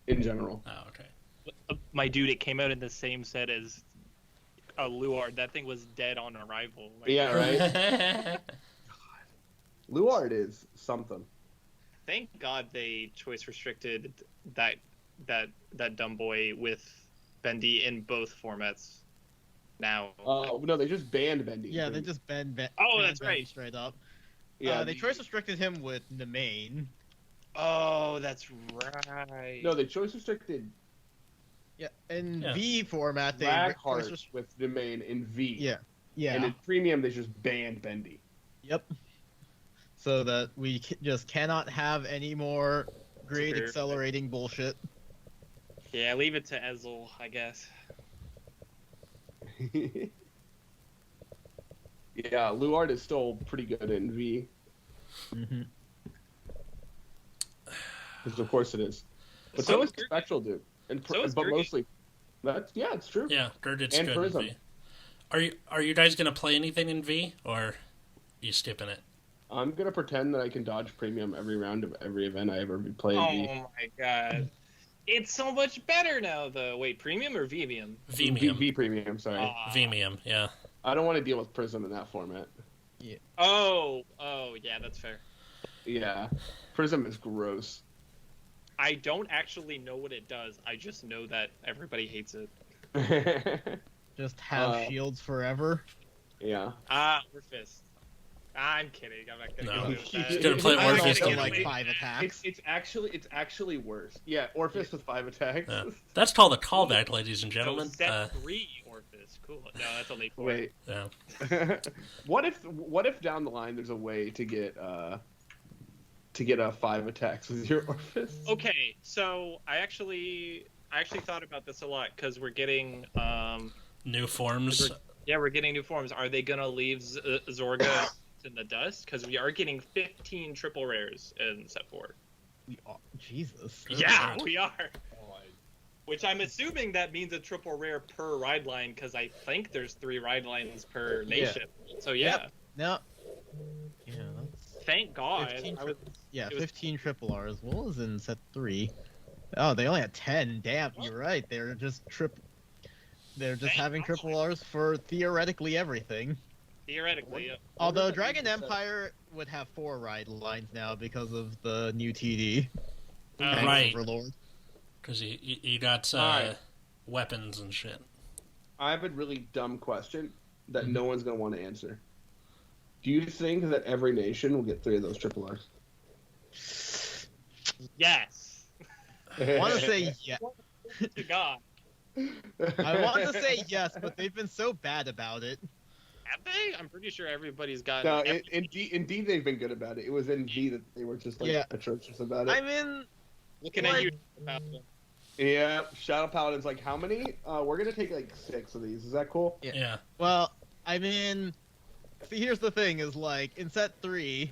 in general. Oh, okay. My dude, it came out in the same set as a Luard. That thing was dead on arrival. Like, Yeah, right? Luard is something. Thank God they choice restricted that dumb boy with Bendy in both formats. Now. No, they just banned Bendy. Yeah, they just banned Oh, that's Bendy right. straight up. Yeah, They choice restricted him with Nemain. Oh, that's right. No, they choice restricted Yeah, in Yeah. V format, they Blackheart choice rest- with the main in V. Yeah, yeah. And in premium, they just banned Bendy. Yep. So that we just cannot have any more grade Fair. accelerating bullshit. Yeah, leave it to Ezel, I guess. Yeah, Luard is still pretty good in V. Mm-hmm. Because of course it is. But So so is is Gurgit. Spectral, dude. So is But Gurgit. mostly, yeah, it's true. Yeah, Gurgit's And good Prism. in V. Are you guys gonna play anything in V, or you skipping it? I'm gonna pretend that I can dodge premium every round of every event I ever play in Oh V. my god. It's so much better now, though. Wait, premium or Vimium? Vimium. V premium, sorry. Vimium, yeah. I don't want to deal with Prism in that format. Oh, yeah, that's fair. Yeah, Prism is gross. I don't actually know what it does. I just know that everybody hates it. Just have shields forever. Yeah. Orfist. I'm kidding. I'm not gonna No. go with that. He's gonna play I Orfist also in like V. 5 attacks. It's actually worse. Yeah, Orfist with 5 attacks. Yeah. That's called a callback, ladies and So gentlemen. set 3 Orfist. Cool. No, that's only 4. Wait. Yeah. What if down the line there's a way to get a 5 attacks with your Orfist? Okay, so I actually thought about this a lot because we're getting New forms. we're getting new forms. Are they gonna leave Zorga in the dust? Because we are getting 15 triple rares in set 4. Jesus. Yeah, we are. Which I'm assuming that means a triple rare per ride line, because I think there's 3 ride lines per nation. So yeah. Yep. No. Yeah, that's... Thank God. 15 I was- Yeah, it was- 15 triple R's. What was in set 3? Oh, they only had 10. Damn, you're right. They're just Thank having God. triple R's for theoretically everything. Theoretically, yeah. Although that Dragon means that- Empire would have 4 ride lines now because of the new TD. Uh, Right. Overlord. Because you got Alright. weapons and shit. I have a really dumb question that no one's gonna want to answer. Do you think that every nation will get 3 of those triple R's? Yes. I want to say yes. To God. I want to say yes, but they've been so bad about it. Have they? I'm pretty sure everybody's gotten. No, indeed they've been good about it. It was in V that they were just like Yeah. atrocious about it. I mean, Looking at like- you. Yeah, Shadow Paladin's like, how many? We're gonna take like 6 of these. Is that cool? Yeah. well, I mean, see, here's the thing: is like in set 3,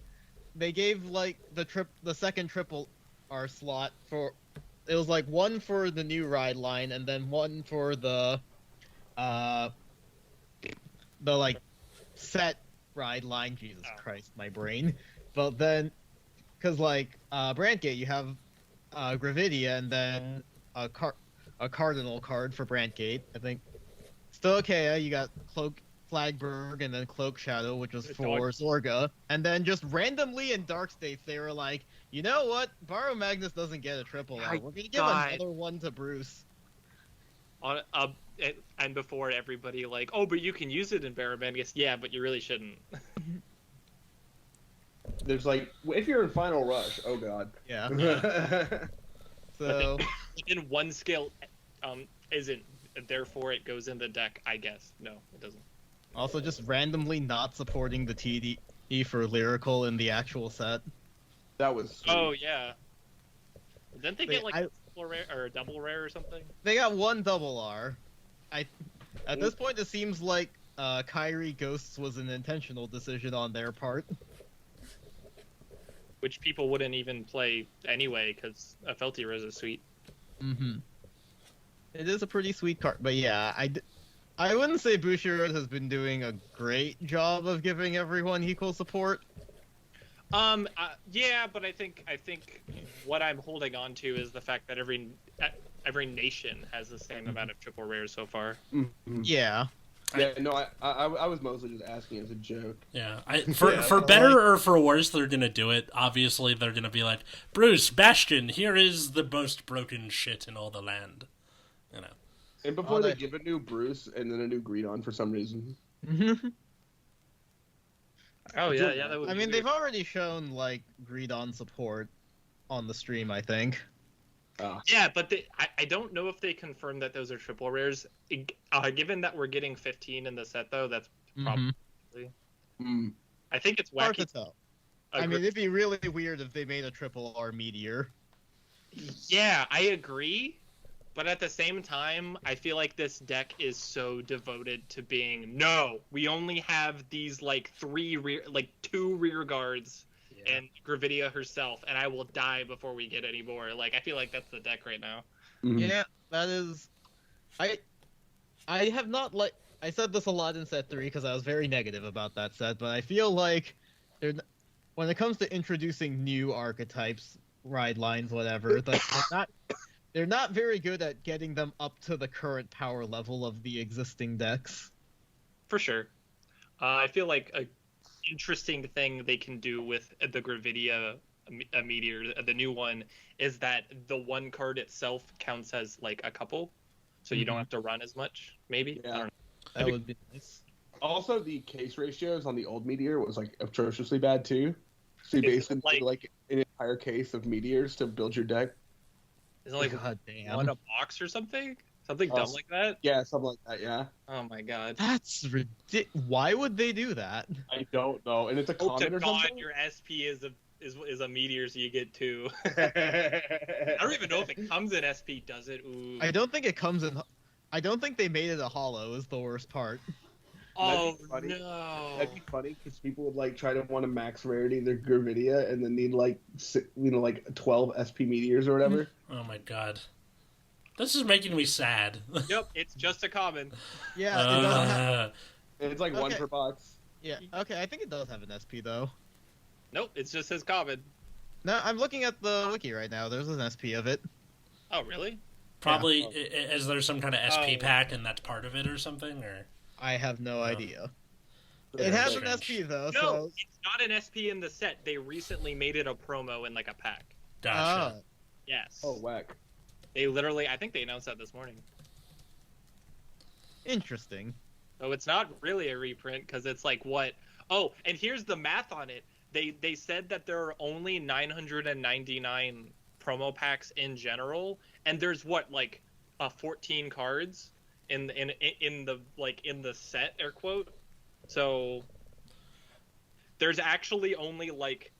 they gave like the second triple R slot for. It was like 1 for the new ride line, and then 1 for the like set ride line. Jesus Oh. Christ, my brain. But then, because like Brandgate, you have Gravidia, and then a cardinal card for Brandgate. I think. Still okay. You got Cloak Flagberg and then Cloak Shadow, which was for Zorga, and then just randomly in Dark States they were like, you know what? Baro Magnus doesn't get a triple R. My We're gonna give God. another one to Bruce. And before everybody like, oh, but you can use it in Baramagus. Yeah, but you really shouldn't. There's like, if you're in Final Rush, oh god. Yeah. Yeah. So In one skill, isn't. Therefore, it goes in the deck. I guess. No, it doesn't. also just randomly not supporting the TD for lyrical in the actual set. That was sweet. Oh yeah. Didn't they Wait, get like I- a triple rare or a double rare or something? They got 1 double R. At this point, it seems like Kyrie Ghosts was an intentional decision on their part. Which people wouldn't even play anyway because a Felty is sweet. Mm-hmm. It is a pretty sweet card, but yeah, I wouldn't say Bushiroad has been doing a great job of giving everyone equal support. Yeah, but I think what I'm holding on to is the fact that every nation has the same amount of triple rares so far. Mhm. Yeah. Yeah, no, I was mostly just asking as a joke. Yeah. For better like- or for worse, they're gonna do it. Obviously, they're gonna be like, Bruce, Bastion, here is the most broken shit in all the land. You know. And before Oh, they that- give a new Bruce and then a new Greedon for some reason. Oh yeah, that would. I be mean, weird. they've already shown like Greedon support on the stream, I think. Yeah, but I don't know if they confirmed that those are triple rares. Given that we're getting 15 in the set, though, that's probably. Mm. I think it's Hard to wacky. tell. I mean, it'd be really weird if they made a triple R meteor. Yeah, I agree. But at the same time, I feel like this deck is so devoted to being, no, we only have these like 2 rear guards. Yeah. and Gravidia herself, and I will die before we get any more. Like, I feel like that's the deck right now. Yeah, that is. I have not I said this a lot in set 3 because I was very negative about that set, but I feel like when it comes to introducing new archetypes, ride lines, whatever, they're not very good at getting them up to the current power level of the existing decks. For sure. I feel like a interesting thing they can do with the Gravidia Meteor, the new one, is that the one card itself counts as like a couple, so you don't have to run as much. Maybe. Yeah. I don't know. That would be nice. Also, the case ratios on the old Meteor was like atrociously bad too. So you basically need like an entire case of meteors to build your deck. Is it like God damn. one a box or something? Something dumb like that? Yeah, something like that. Yeah. Oh my god. That's ridiculous. Why would they do that? I don't know, and it's a Hope to comet or God something. your SP is a meteor, so you get 2. I don't even know if it comes in SP. Does it? Ooh. I don't think it comes in. I don't think they made it a hollow. Is the worst part. Oh That'd be no. That'd be funny because people would like try to want to max rarity their Gravidia and then need like like 12 SP meteors or whatever. Oh my god. This is making me sad. Yep, it's just a common. Yeah, it doesn't have. And it's like one Okay. per box. Yeah. Okay, I think it does have an SP though. Nope, it's just his common. No, I'm looking at the wiki right now. There's an SP of it. Oh really? Probably, is there some kind of SP Oh. pack and that's part of it or something? Or I have no idea. Yeah, It has strange. an SP though. No, So. it's not an SP in the set. They recently made it a promo in like a pack. Gotcha. Yes. Oh, whack. They literally, I think they announced that this morning. Interesting. So it's not really a reprint because it's like what? Oh, and here's the math on it. They said that there are only 999 promo packs in general, and there's what, like 14 cards in the set, air quote. So there's actually only like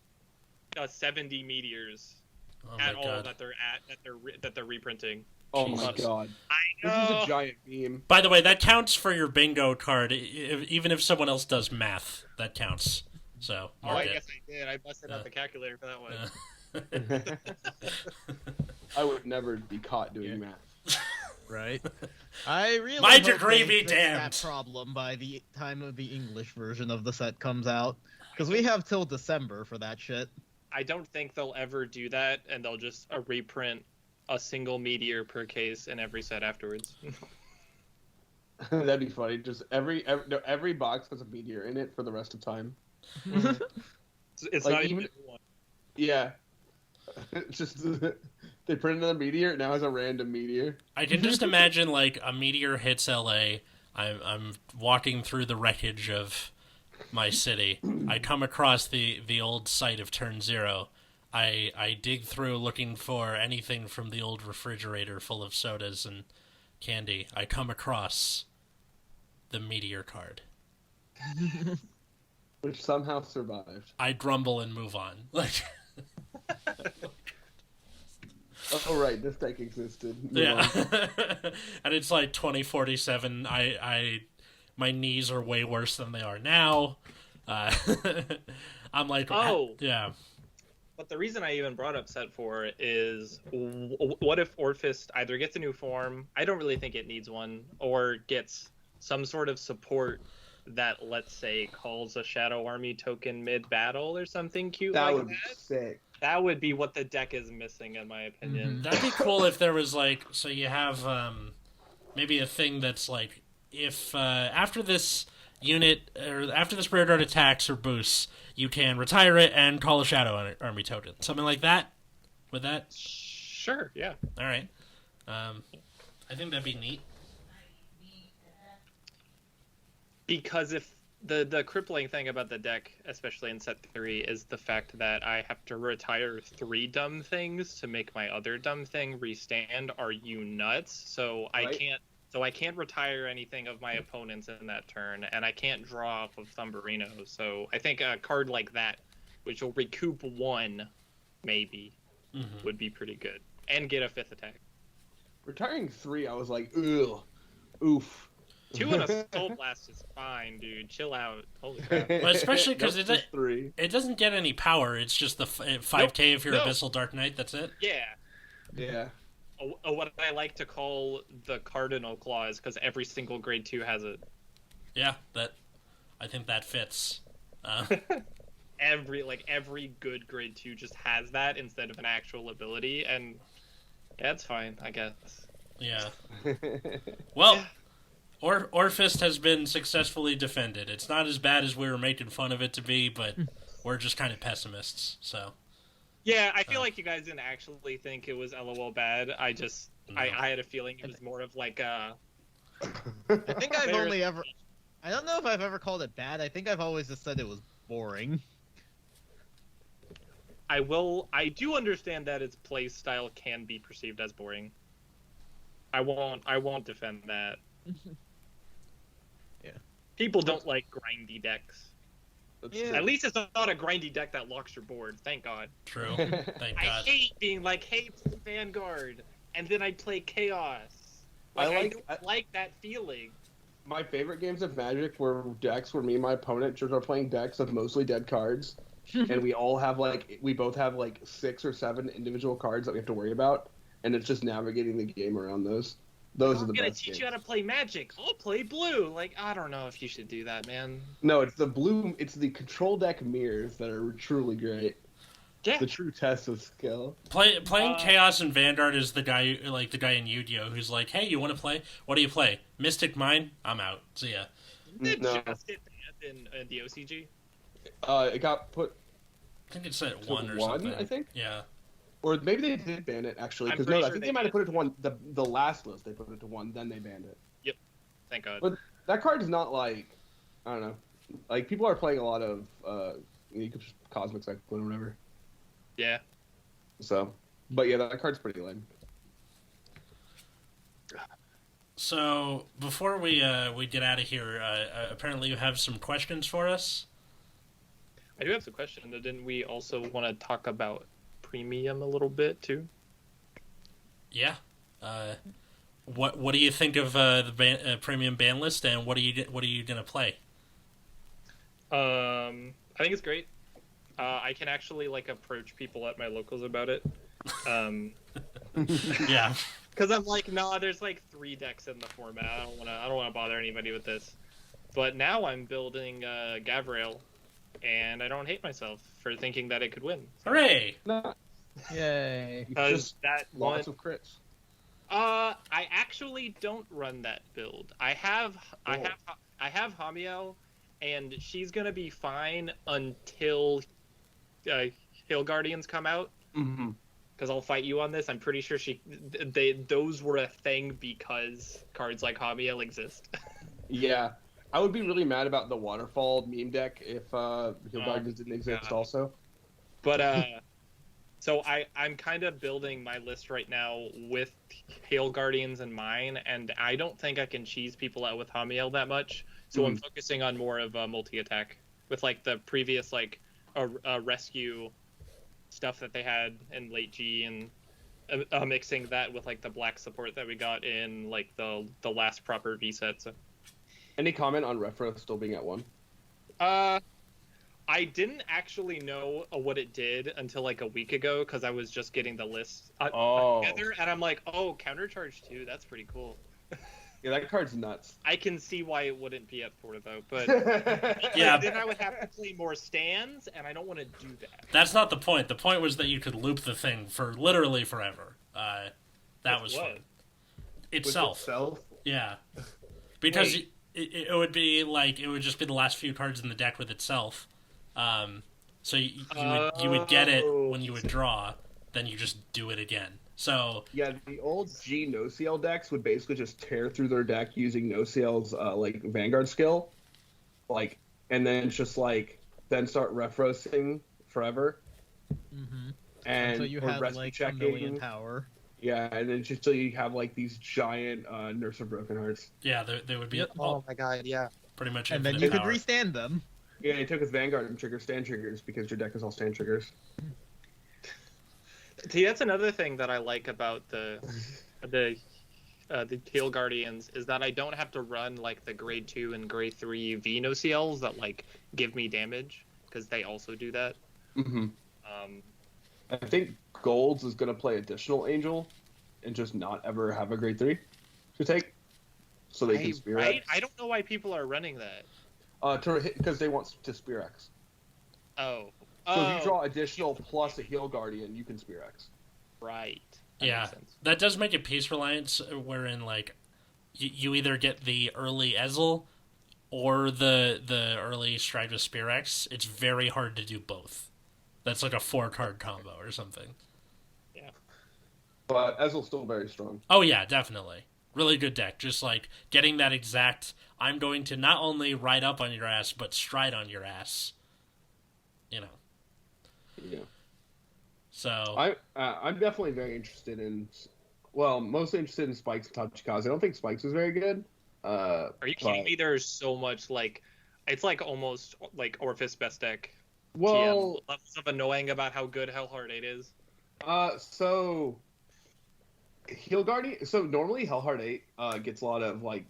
70 meteors Oh at my all god. that they're reprinting. Oh my Jesus. god. I This know. is a giant beam. By the way, that counts for your bingo card. Even if someone else does math, that counts. So, Oh, mark I it. guess I did. I busted out the calculator for that one. I would never be caught doing math. Right. I really My hope degree they be fix damned. that problem by the time of the English version of the set comes out, because we have till December for that shit. I don't think they'll ever do that, and they'll just reprint a single meteor per case in every set afterwards. That'd be funny. Just every box has a meteor in it for the rest of time. It's Like, not even- even one. Yeah. It's just they printed a meteor. It now has a random meteor. I can just imagine like a meteor hits LA. I'm walking through the wreckage of my city. I come across the old site of Turn Zero. I dig through looking for anything from the old refrigerator full of sodas and candy. I come across the meteor card. Which somehow survived. I grumble and move on. Like, Oh right, this deck existed. Move yeah. on. And it's like 2047. My knees are way worse than they are now. I'm like, Oh. yeah. But the reason I even brought up set 4 is what if Orfist either gets a new form, I don't really think it needs one, or gets some sort of support that, let's say, calls a Shadow Army token mid-battle or something cute That like would be that? sick. That would be what the deck is missing, in my opinion. That'd be cool if there was like, so you have maybe a thing that's like, if after this unit or after the Spirit Guard attacks or boosts, you can retire it and call a Shadow Army token, something like that. Would that? Sure, yeah. All right. I think that'd be neat. Because if the crippling thing about the deck, especially in set 3, is the fact that I have to retire 3 dumb things to make my other dumb thing restand. Are you nuts? So Right. I can't retire anything of my opponents in that turn, and I can't draw off of Thumberino. So I think a card like that, which will recoup 1, maybe, would be pretty good, and get a 5th attack. Retiring 3, I was like, ugh, oof. 2 and a Soul Blast is fine, dude. Chill out. Holy crap. Well, especially because Nope, just 3. it doesn't get any power. It's just the 5k if you're Nope. Abyssal Dark Knight. That's it. Yeah. Yeah. What I like to call the Cardinal Clause, because every single grade 2 has it. Yeah, I think that fits. Every good grade 2 just has that instead of an actual ability, and yeah, it's fine, I guess. Yeah. Well, Yeah. Orfist has been successfully defended. It's not as bad as we were making fun of it to be, but we're just kind of pessimists. So. Yeah, I feel like you guys didn't actually think it was LOL bad. I just No. I had a feeling it was more of like I think I've only ever. I don't know if I've ever called it bad. I think I've always just said it was boring. I do understand that its play style can be perceived as boring. I won't defend that. Yeah. People don't like grindy decks. Yeah. At least it's not a grindy deck that locks your board. Thank God. True. Thank I God. hate being like, hey, play Vanguard, and then I play Chaos. I I like- don't like that feeling. My favorite games of Magic were decks where me and my opponent just are playing decks of mostly dead cards, and we both have like 6 or 7 individual cards that we have to worry about, and it's just navigating the game around those. Those are I'm the gonna best teach games. you how to play Magic. I'll play blue. Like, I don't know if you should do that, man. No, it's the control deck mirrors that are truly great. Yeah. The true test of skill. Playing Chaos and Vanguard is the guy in Yu-Gi-Oh! Who's like, hey, you want to play? What do you play? Mystic Mine? I'm out. See ya. Did No. just get banned in the OCG? It got put I think it's at to 1 or 1, something. I think. Yeah. Or maybe they did ban it, actually. I'm Because pretty no, I sure think they they might have put did. it to 1. The last list, they put it to 1, then they banned it. Thank God. But that card is not like, I don't know. Like, people are playing a lot of, you could just Cosmic Cyclone or whatever. Yeah. So, but yeah, that card's pretty lame. So before we get out of here, apparently you have some questions for us. I do have some questions. Didn't we also want to talk about premium a little bit too? Yeah. What do you think of the premium ban list, and what are you gonna play? I think it's great. I can actually like approach people at my locals about it. Yeah. Because I'm like, nah, there's like 3 decks in the format. I don't wanna bother anybody with this. But now I'm building Gavrail, and I don't hate myself for thinking that it could win. Hooray! No, Yay. it's just That one, lots of crits. I actually don't run that build. I have Hamiel, and she's gonna be fine until Hill Guardians come out. Mm-hmm. Because I'll fight you on this. I'm pretty sure those were a thing because cards like Hamiel exist. Yeah. I would be really mad about the Waterfall meme deck if Hill Guardians didn't exist God. also. But so I'm kind of building my list right now with Hail Guardians in mind, and I don't think I can cheese people out with Hamiel that much. So I'm focusing on more of a multi-attack with like the previous like a rescue stuff that they had in late G, and mixing that with like the black support that we got in like the last proper V set. So. Any comment on Refro still being at 1? I didn't actually know what it did until like a week ago because I was just getting the list together, and I'm like, oh, countercharge 2, that's pretty cool. Yeah, that card's nuts. I can see why it wouldn't be at 4 though, but Yeah. then I would have to play more stands, and I don't want to do that. That's not the point. The point was that you could loop the thing for literally forever. That was fun. Itself. Yeah. Because it would be like, it would just be the last few cards in the deck with itself. So you would get it when you would draw, then you just do it again. So Yeah, the old G no-CL decks would basically just tear through their deck using no-CL's like Vanguard skill, like, and then just like then start refrosing forever. Mm-hmm. And So you or had rescue like checking. a million power. Yeah, and then just so you have like these giant Nurse of Broken Hearts. yeah, they would be my god, yeah. pretty much And then infinite you could power. restand them. Yeah, you took his Vanguard and trigger stand triggers because your deck is all stand triggers. See, that's another thing that I like about the the Tail Guardians is that I don't have to run like the grade 2 and grade 3 V no-CLs that like give me damage because they also do that. Mm-hmm. Um, I think Golds is going to play additional Angel and just not ever have a grade 3 to take, so they can Spear right? X. I don't know why people are running that. Because they want to Spear X. Oh. So if you draw additional plus a Heal Guardian, you can Spear X. Right. Yeah, that does make it piece reliance, wherein like you either get the early Ezel or the early Stride with Spear X. It's very hard to do both. That's like a 4-card combo or something. Yeah. But Ezel's still very strong. Oh yeah, definitely. Really good deck. Just like getting that exact, I'm going to not only ride up on your ass, but stride on your ass. You know. Yeah. So I'm definitely very interested in, mostly interested in Spikes and Tachikaze. I don't think Spikes is very good. Are you kidding me? There's so much like, it's like almost like Orfist best deck. Well, TM. Levels of annoying about how good Hellheart 8 is. So Heal Guardian. So normally Hellheart 8 gets a lot of like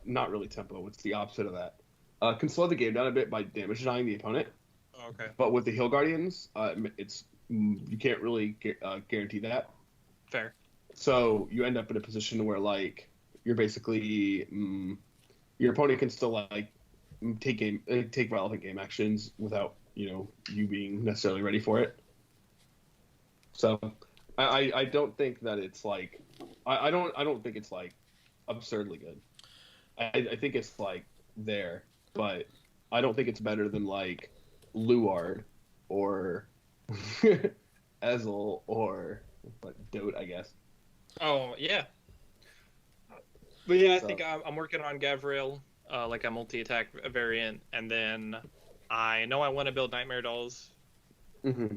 not really tempo. What's the opposite of that? Can slow the game down a bit by damage denying the opponent. Oh, okay. But with the Heal Guardians, it's you can't really guarantee that. Fair. So you end up in a position where like you're basically your opponent can still like take relevant game actions without you being necessarily ready for it. So I don't think that it's like I don't think it's like absurdly good. I think it's like there, but I don't think it's better than like Luard or Ezel or Dote, I guess. Oh yeah. But yeah, I think I'm working on Gavriel, like a multi-attack variant, and then I know I want to build Nightmare Dolls. Mm-hmm.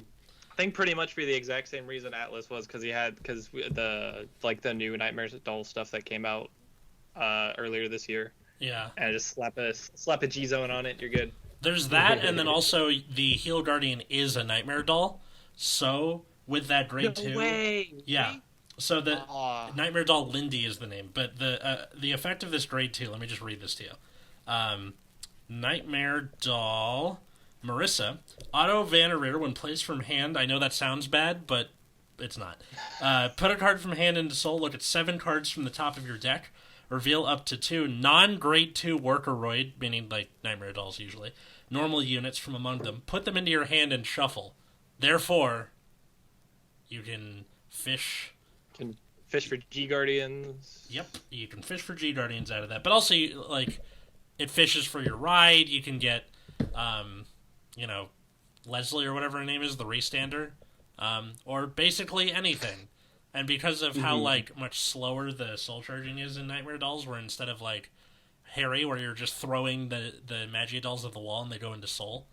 I think pretty much for the exact same reason Atlas was, because the new Nightmare Doll stuff that came out earlier this year. yeah, And just slap a G zone on it, you're good. there's that, and then also the Heal Guardian is a Nightmare Doll. So with that grade 2, way. yeah. So the Nightmare Doll Lindy is the name, but the effect of this grade 2. Let me just read this to you. Nightmare Doll Marissa, auto Vannereer when placed from hand. I know that sounds bad, but it's not. Put a card from hand into soul. Look at 7 cards from the top of your deck. Reveal up to 2 non-grade 2 Workeroid, meaning like Nightmare Dolls usually, normal units from among them. Put them into your hand and shuffle. Therefore, you can fish. Can fish for G Guardians. Yep, you can fish for G Guardians out of that. But also, like, it fishes for your ride. You can get, Leslie or whatever her name is, the Restander, or basically anything. And because of how like much slower the soul charging is in Nightmare Dolls, where instead of like Harry, where you're just throwing the Magia Dolls at the wall and they go into soul,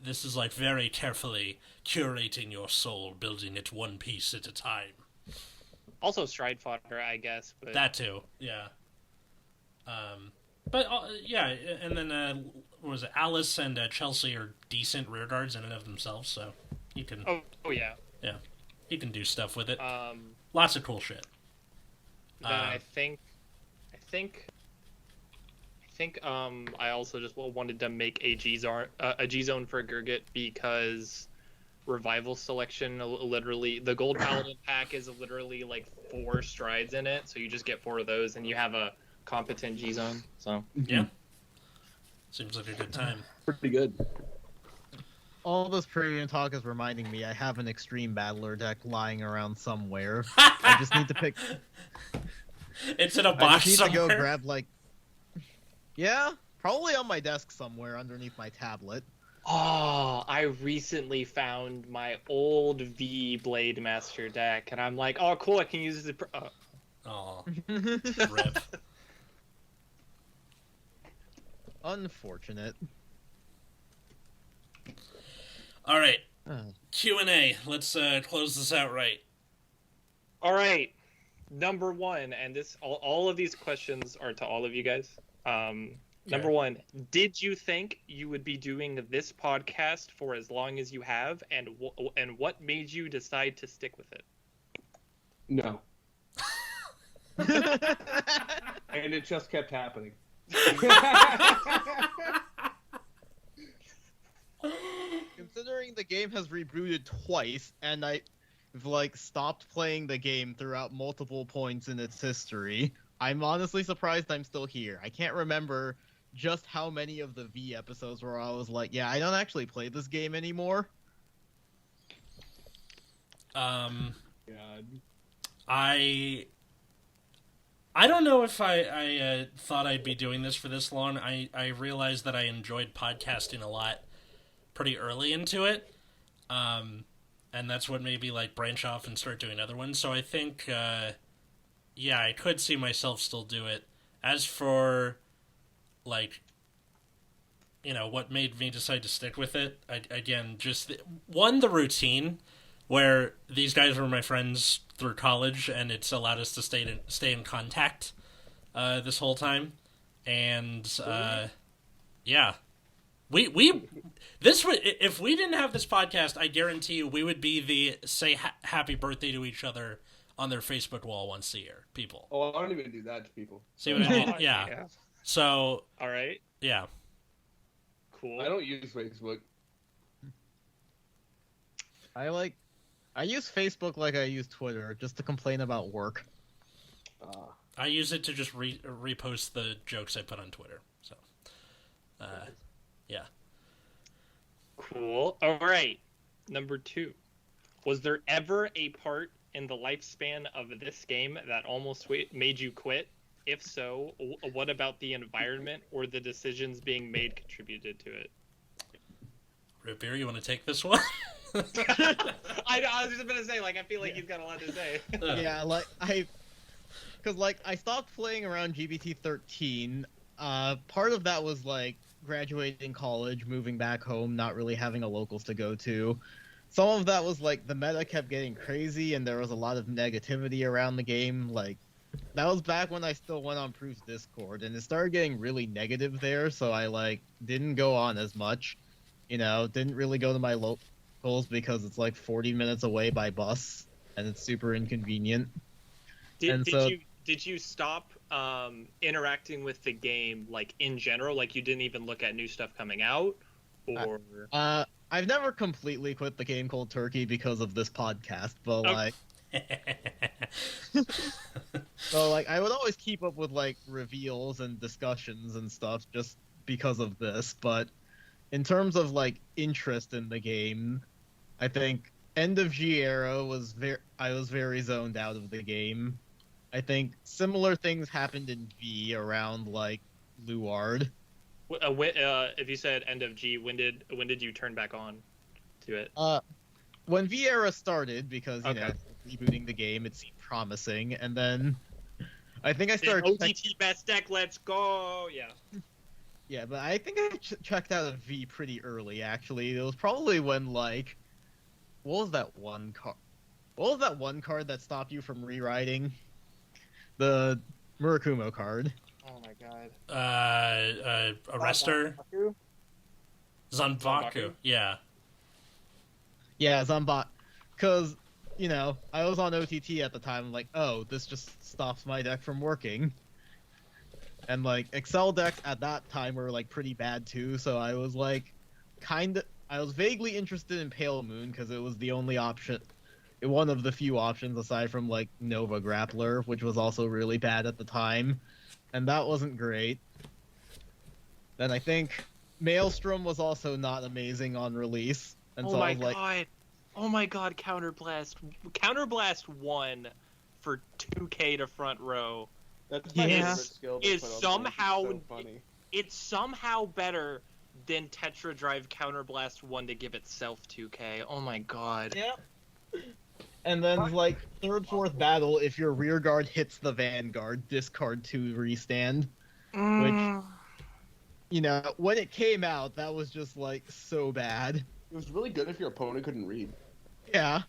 this is like very carefully curating your soul, building it one piece at a time. Also stride fodder, I guess. But... That too, yeah. Yeah, and then what was it? Alice and Chelsea are decent rear guards in and of themselves, so you can. Oh yeah. Yeah, you can do stuff with it. Lots of cool shit. Then I think I also just wanted to make a G zone for Gurgit because revival selection literally the gold paladin pack is literally like 4 strides in it, so you just get 4 of those and you have a competent G zone. So yeah, seems like a good time. Pretty good. All this premium talk is reminding me I have an extreme battler deck lying around somewhere. I just need to pick. It's in a I box just need somewhere. to go grab like. Yeah, probably on my desk somewhere underneath my tablet. Oh, I recently found my old V Blade Master deck, and I'm like, oh, cool, I can use it. Oh, rip. Unfortunate. All right, Q&A. Let's close this out right. All right, number 1, and this all of these questions are to all of you guys. Number 1, did you think you would be doing this podcast for as long as you have, and what made you decide to stick with it? No. And it just kept happening. Considering the game has rebooted twice, and I've like stopped playing the game throughout multiple points in its history, I'm honestly surprised I'm still here. I can't remember just how many of the V episodes where I was like, yeah, I don't actually play this game anymore. God. I don't know if I thought I'd be doing this for this long. I realized that I enjoyed podcasting a lot pretty early into it, and that's what made me like branch off and start doing other ones. So I think, yeah, I could see myself still do it. As for like, you know, what made me decide to stick with it, again, just the routine where these guys were my friends through college, and it's allowed us to stay in contact this whole time, and yeah, we this would, if we didn't have this podcast, I guarantee you we would be the say happy birthday to each other on their Facebook wall once a year. People. Oh, I don't even do that to people. See what I mean? Yeah. So. All right. Yeah. Cool. I don't use Facebook. I use Facebook like I use Twitter, just to complain about work. I use it to just repost the jokes I put on Twitter. So, yeah. Cool. All right. Number 2. Was there ever a part in the lifespan of this game that almost made you quit? If so, what about the environment or the decisions being made contributed to it? Root Beer, you want to take this one? I was just gonna say, like, I feel like he's got a lot to say. Yeah, like because like I stopped playing around GBT 13. Part of that was like graduating college, moving back home, not really having a locals to go to. Some of that was like the meta kept getting crazy, and there was a lot of negativity around the game. Like that was back when I still went on Proof's Discord, and it started getting really negative there. So I like didn't go on as much. You know, didn't really go to my locals because it's like 40 minutes away by bus, and it's super inconvenient. Did you stop interacting with the game, like, in general? Like, you didn't even look at new stuff coming out? Or I've never completely quit the game cold turkey because of this podcast, but like so like I would always keep up with like reveals and discussions and stuff just because of this, but in terms of like interest in the game, I think end of G era I was very zoned out of the game. I think similar things happened in V around like Luard. If you said end of G, when did you turn back on to it? When V era started, because you know, rebooting the game, it seemed promising, and then I think I started OTT best deck, let's go. Yeah, but I think I checked out of V pretty early, actually. It was probably when, like, what was that one card that stopped you from rewriting? The Murakumo card. Oh my god. Arrestor? Zanbaku. Yeah. Yeah, Zanbaku. Because, you know, I was on OTT at the time, like, oh, this just stops my deck from working. And, like, Excel decks at that time were, like, pretty bad, too, so I was, like, I was vaguely interested in Pale Moon, because it was the only option, one of the few options aside from, like, Nova Grappler, which was also really bad at the time, and that wasn't great. Then I think Maelstrom was also not amazing on release, and so I was like... Oh my god, Counterblast. Counterblast 1 for 2k to front row. That's my favorite skill. Is somehow so funny. It's somehow better than Tetra Drive Counterblast 1 to give itself 2k. Oh my god. Yep. And then, like, third, fourth battle, if your rear guard hits the vanguard, discard 2 restand. Which, you know, when it came out, that was just, like, so bad. It was really good if your opponent couldn't read. Yeah.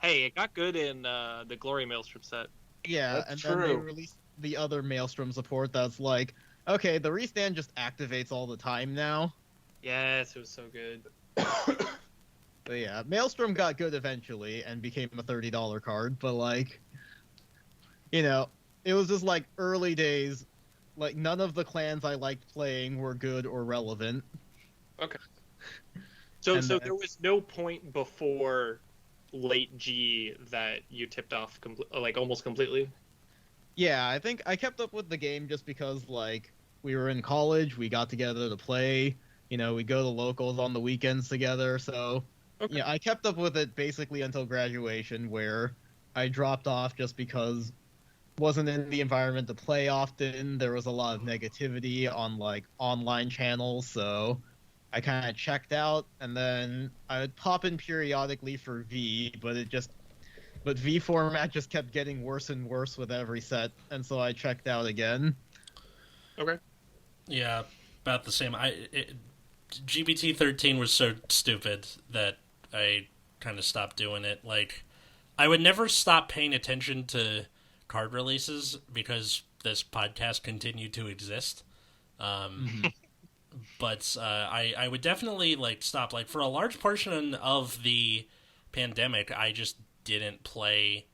Hey, it got good in the Glory Maelstrom set. Yeah, That's and true. then they released the other Maelstrom support that's like, okay, the restand just activates all the time now. Yes, it was so good. But yeah, Maelstrom got good eventually and became a $30 card, but like, you know, it was just like early days. Like none of the clans I liked playing were good or relevant. Okay. So And so then- there was no point before late G that you tipped off like almost completely. Yeah, I think I kept up with the game just because like we were in college, we got together to play. We go to locals on the weekends together. So Okay. yeah, I kept up with it basically until graduation, where I dropped off just because wasn't in the environment to play often. There was a lot of negativity on like online channels, so I kind of checked out. And then I would pop in periodically for V, but V format just kept getting worse and worse with every set, and so I checked out again. Okay. Yeah, about the same. GBT 13 was so stupid that I kind of stopped doing it. Like, I would never stop paying attention to card releases because this podcast continued to exist. But I would definitely like stop. Like, for a large portion of the pandemic, I just didn't play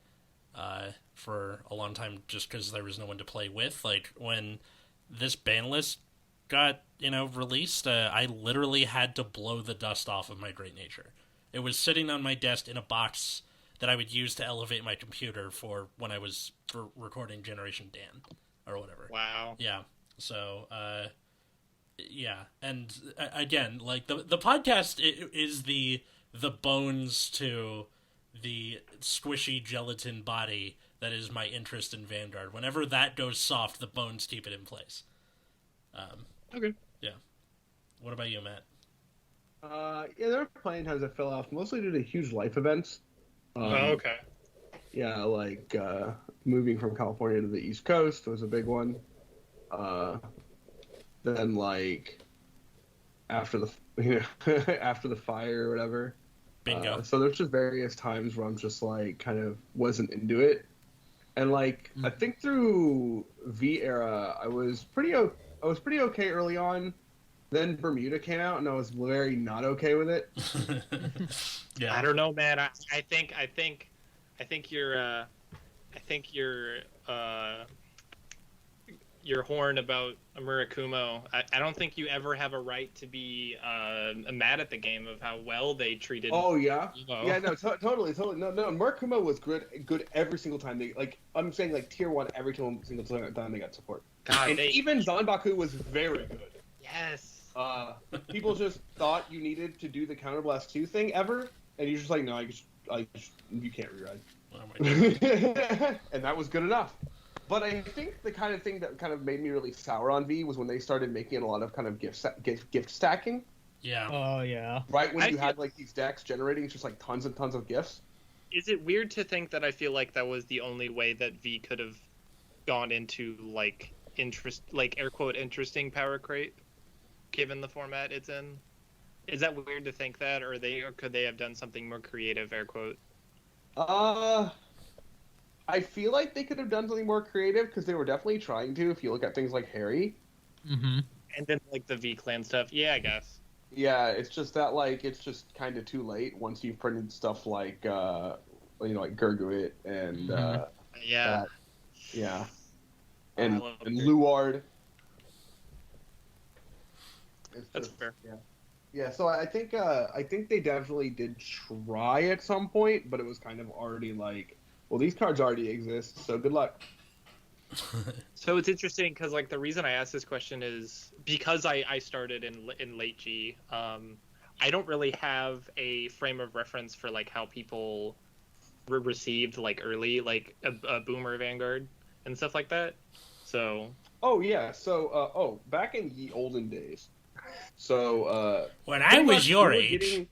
for a long time just because there was no one to play with. Like, when this ban list got released, I literally had to blow the dust off of my Great Nature. It was sitting on my desk in a box that I would use to elevate my computer for when I was for recording Generation Dan or whatever. Wow. Yeah. So yeah, and again, like the podcast is the bones to the squishy gelatin body that is my interest in Vanguard. Whenever that goes soft, the bones keep it in place. Okay. Yeah. What about you, Matt? Yeah, there were plenty of times I fell off, mostly due to huge life events. Okay. Yeah, like moving from California to the East Coast was a big one. Then like after the after the fire or whatever. Bingo. So there's just various times where I'm just like kind of wasn't into it, and like I think through V era I was pretty okay early on. Then Bermuda came out and I was very not okay with it. Yeah. I don't know, man. I think your horn about Murakumo. I don't think you ever have a right to be mad at the game of how well they treated. Oh yeah, Emo. yeah, no, totally. No, Murakumo was good every single time. I'm saying like tier 1 every single time they got support. God, And even Zanbaku was very good. Yes. People just thought you needed to do the Counterblast 2 thing ever, and you're just like, no, you can't rewrite. Oh my God. And that was good enough. But I think the kind of thing that kind of made me really sour on V was when they started making a lot of kind of gift stacking. Yeah. Oh yeah. Right when you had like these decks generating just like tons and tons of gifts. Is it weird to think that I feel like that was the only way that V could have gone into like air quote interesting power crate, given the format it's in? Is that weird to think that, or could they have done something more creative, air quote? I feel like they could have done something more creative because they were definitely trying to. If you look at things like Harry, Mm-hmm. And then like the V Clan stuff, yeah, I guess. yeah, it's just that like it's just kind of too late once you've printed stuff like like Gurguit and Yeah. yeah, I and love Luard. That's fair. Yeah, so I think they definitely did try at some point, but it was kind of already like, well, these cards already exist, so good luck. So it's interesting because like the reason I asked this question is because I started in late G. I don't really have a frame of reference for like how people received like early like a Boomer Vanguard and stuff like that. So Oh yeah, so back in the olden days, so When I was your age.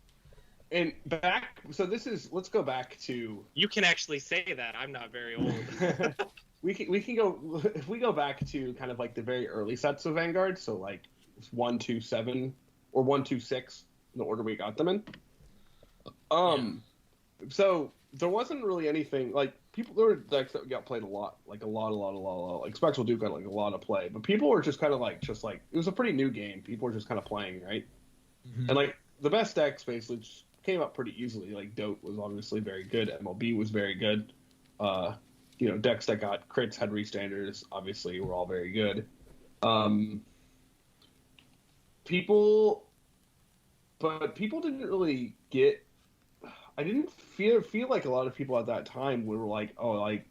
Let's go back to you can actually say that I'm not very old. we can go if we go back to kind of like the very early sets of Vanguard, so like 1-2-7 or 1-2-6, the order we got them in. So there wasn't really anything like people. There were decks that got played a lot, like a lot. Like Spectral Duke got like a lot of play, but people were just kind of like it was a pretty new game. People were just kind of playing, right? Mm-hmm. And like the best decks basically just came up pretty easily. Like Dote was obviously very good. MLB was very good. decks that got crits had restanders. Obviously, were all very good. People didn't really get. I didn't feel like a lot of people at that time were like,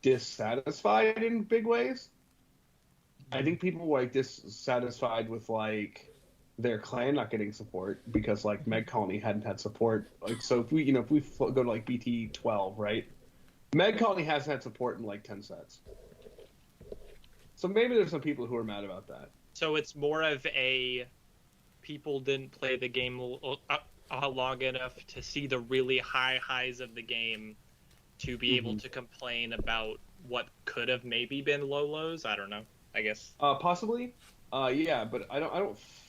dissatisfied in big ways. I think people were like dissatisfied with like their clan not getting support because like Meg Colony hadn't had support. Like, so if we go to like BT 12, right? Meg Colony hasn't had support in like 10 sets. So maybe there's some people who are mad about that. So it's more of a people didn't play the game long enough to see the really high highs of the game to be able to complain about what could have maybe been low lows. I don't know. I guess possibly. Yeah, but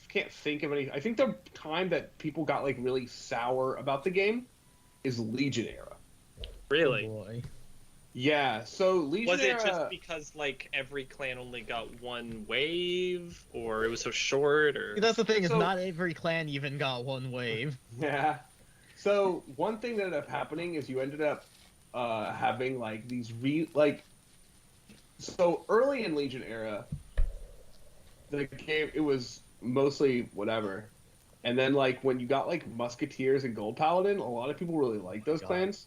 can't think of any. I think the time that people got like really sour about the game is Legion era. Really? Oh boy. Yeah, so Legion Was it era, just because like every clan only got one wave, or it was so short, or That's the thing, is So- not every clan even got one wave. yeah. So one thing that ended up happening is you ended up having like these so early in Legion era, the game it was mostly whatever, and then like when you got like Musketeers and Gold Paladin, a lot of people really liked those clans.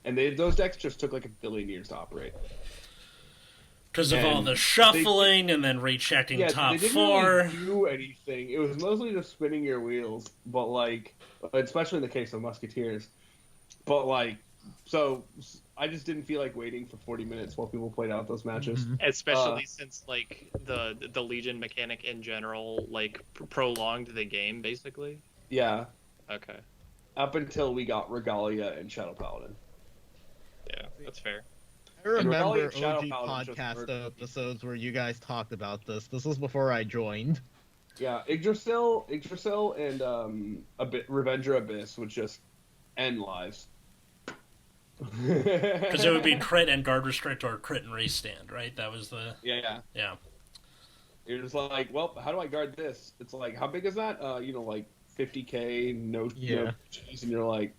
And those decks just took like a billion years to operate. Because of all And the shuffling and then rechecking Yeah, top they didn't 4. really do anything. It was mostly just spinning your wheels, but like, especially in the case of Musketeers. But like, so I just didn't feel like waiting for 40 minutes while people played out those matches. especially since like the Legion mechanic in general like prolonged the game basically. Yeah, Okay, up until we got Regalia and Shadow Paladin. yeah, that's fair. I remember Rebellion Shadow OG Paladin just podcast murdered episodes where you guys talked about this. This was before I joined. Yeah, Yggdrasil, and Revenger Abyss would just end lives. Because it would be crit and guard restrict or crit and race stand, right? That was the... Yeah. Yeah. You're just like, well, how do I guard this? It's like, how big is that? Like 50k, no G's, and you're like,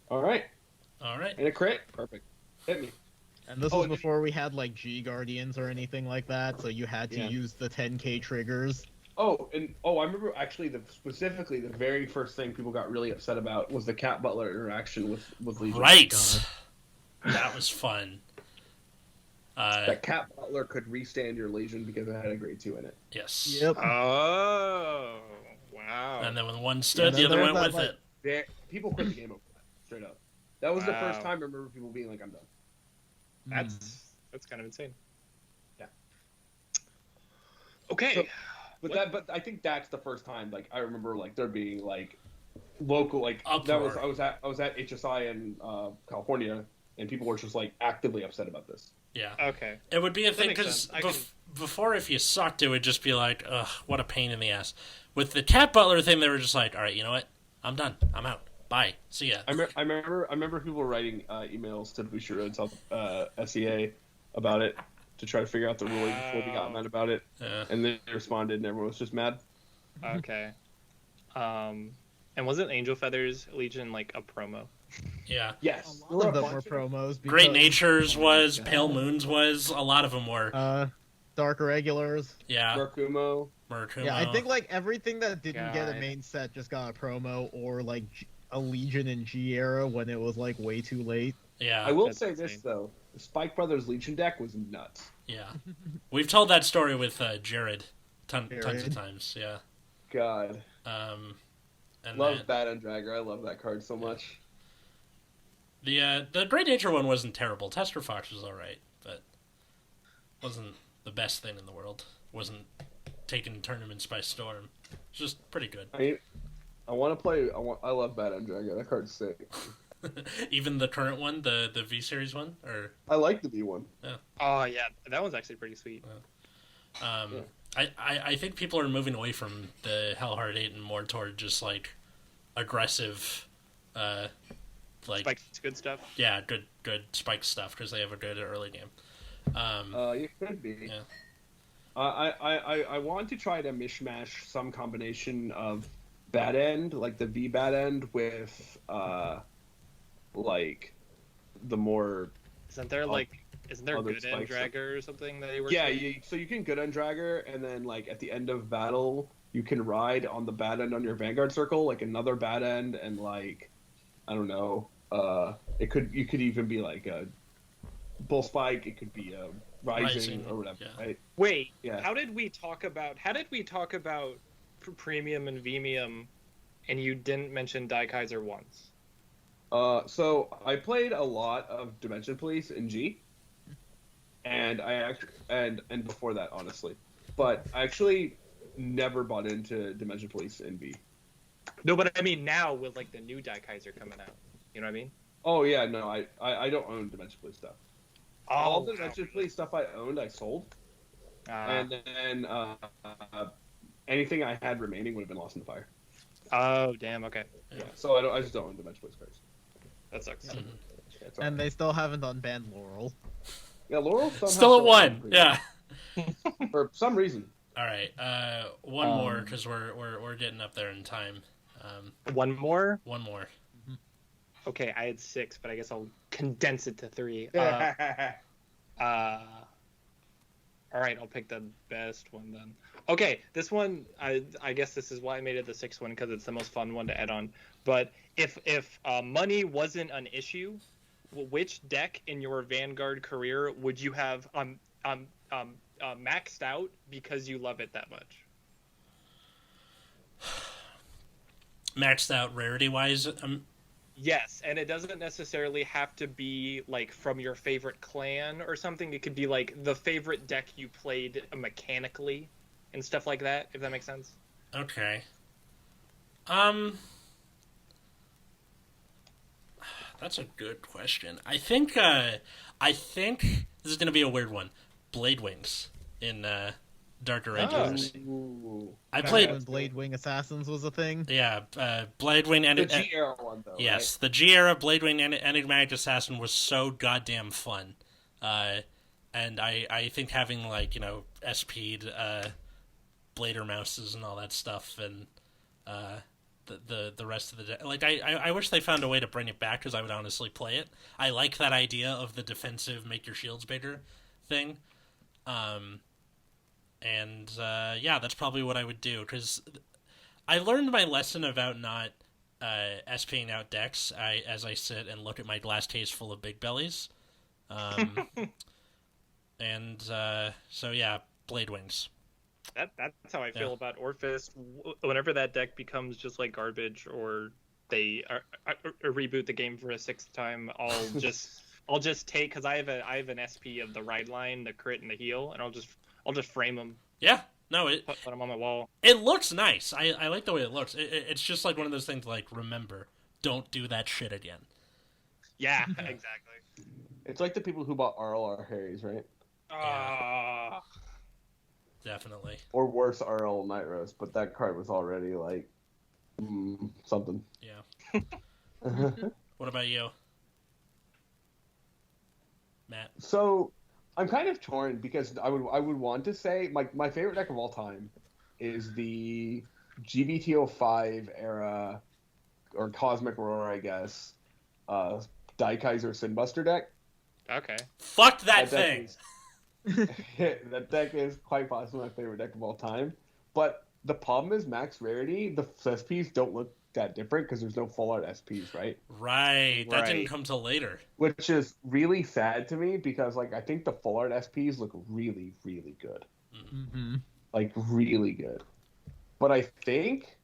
all right, All right. and a crit, perfect, hit me. And this Oh, was and- before we had like G Guardians or anything like that, so you had to Yeah. use the 10k triggers. I remember actually specifically the very first thing people got really upset about was the Cat Butler interaction with Legion. Right. God. That was fun. That Cat Butler could restand your Legion because it had a grade 2 in it. Yes. Yep. Oh, wow. And then when one stood, Yeah, the other there went was with that, it. People quit the game over that, straight up. That was the first Wow. time I remember people being like, I'm done. That's kind of insane. Yeah. Okay. So- But I think that's the first time like I remember like there being like local like that was Uproar. I was at HSI in California and people were just like actively upset about this. Yeah. Okay. It would be a That thing makes because sense. I can- before, if you sucked, it would just be like, ugh, what a pain in the ass. With the Cat Butler thing, they were just like, all right, you know what? I'm done. I'm out. Bye. See ya. I remember people writing emails to Bushiroad and tell SEA about it to try to figure out the ruling before we got mad about it, Yeah. and they responded and everyone was just mad. Okay. And wasn't Angel Feathers Legion like a promo? Yeah. Yes, A lot of them were promos. Great because, Natures was, God. Pale Moons was, a lot of them were. Dark Regulars. Yeah. Murakumo. Murakumo. Yeah, I think like everything that didn't get a God. main set just got a promo or like a Legion and G era when it was like way too late. Yeah. I will That's say insane. this though, the Spike Brothers Legion deck was nuts. Yeah. We've told that story with Jared tons of Jared. times. Yeah. God, And love that- Bad End Dragger. I love that card so much. the Great Nature one wasn't terrible. Tester Fox was all right, but wasn't the best thing in the world. Wasn't taking tournaments by storm. It's just pretty good. I want to play. I love Bad End Dragger. That card's sick. Even the current one, the V Series one, or I like the V one. Oh yeah, that one's actually pretty sweet. I think people are moving away from the Hellheart 8 and more toward just like aggressive, like Spike's good stuff. yeah, good spike stuff because they have a good early game. You could be. Yeah. I want to try to mishmash some combination of Bad End, like the V Bad End, with like the more Isn't there other good end spikes. dragger or something that he works Yeah, with? so you can good end dragger, and then like at the end of battle, you can ride on the bad end on your Vanguard circle, like another bad end, and like I don't know. You could even be like a bull spike. It could be a rising or whatever. Yeah. Right? Wait, Yeah. how did we talk about premium and vemium, and you didn't mention Die Kaiser once? So I played a lot of Dimension Police in G, and I actually and before that, honestly, but I actually never bought into Dimension Police in V. No, but I mean now with like the new Die Kaiser coming out. You know what I mean? Oh yeah, no, I don't own Dimension Police stuff. All the Dimension Police stuff I owned, I sold, and then anything I had remaining would have been lost in the fire. Oh damn. Okay, Yeah, so I just don't own Dimension Police cards. that sucks. Mhm. Yeah, it's And they still haven't unbanned Laurel. yeah, Laurel somehow Still at one. Yeah. for some reason. All right. One more because we're getting up there in time. One more. One more. Okay, I had 6, but I guess I'll condense it to 3. All right, I'll pick the best one then. Okay, this one, I guess this is why I made it the 6th one, because it's the most fun one to add on. But if money wasn't an issue, which deck in your Vanguard career would you have maxed out because you love it that much? Maxed out rarity wise. Yes, and it doesn't necessarily have to be like from your favorite clan or something. It could be like the favorite deck you played mechanically and stuff like that, if that makes sense. Okay. That's a good question. I think this is gonna be a weird one. Blade Wings in Darker Ages. Ooh. I played. When Blade Wing Assassins was a thing. Yeah, Blade Wing and The G era one though. yes, the G era Blade Wing and Enigmatic Assassin was so goddamn fun. And I think having like SP'd Blader Mouses and all that stuff and the rest of the day. Like I wish they found a way to bring it back because I would honestly play it. I like that idea of the defensive make your shields bigger thing. Yeah, that's probably what I would do because I learned my lesson about not SPing out decks as I sit and look at my glass case full of big bellies. So yeah, Blade Wings. That's how I feel about Orfist. Whenever that deck becomes just like garbage, or they reboot the game for a 6th time, I'll just take because I have an SP of the ride line, the crit, and the heal, and I'll just frame them. Yeah, no, Put them on my wall. It looks nice. I like the way it looks. It's just like one of those things. Like, remember, don't do that shit again. Yeah, exactly. It's like the people who bought RLR Harrys, right? Definitely. Or worse, RL Nitros, but that card was already like something. Yeah. What about you, Matt? So I'm kind of torn because I would want to say my favorite deck of all time is the GBT05 era or Cosmic Aurora, I guess. Die Kaiser Sinbuster deck. Okay. Fuck that thing. That deck is quite possibly my favorite deck of all time. But the problem is max rarity. The SPs don't look that different because there's no full art SPs, right? Right. That didn't come till later. Which is really sad to me because like I think the full art SPs look really, really good. Mm-hmm. Like really good. But I think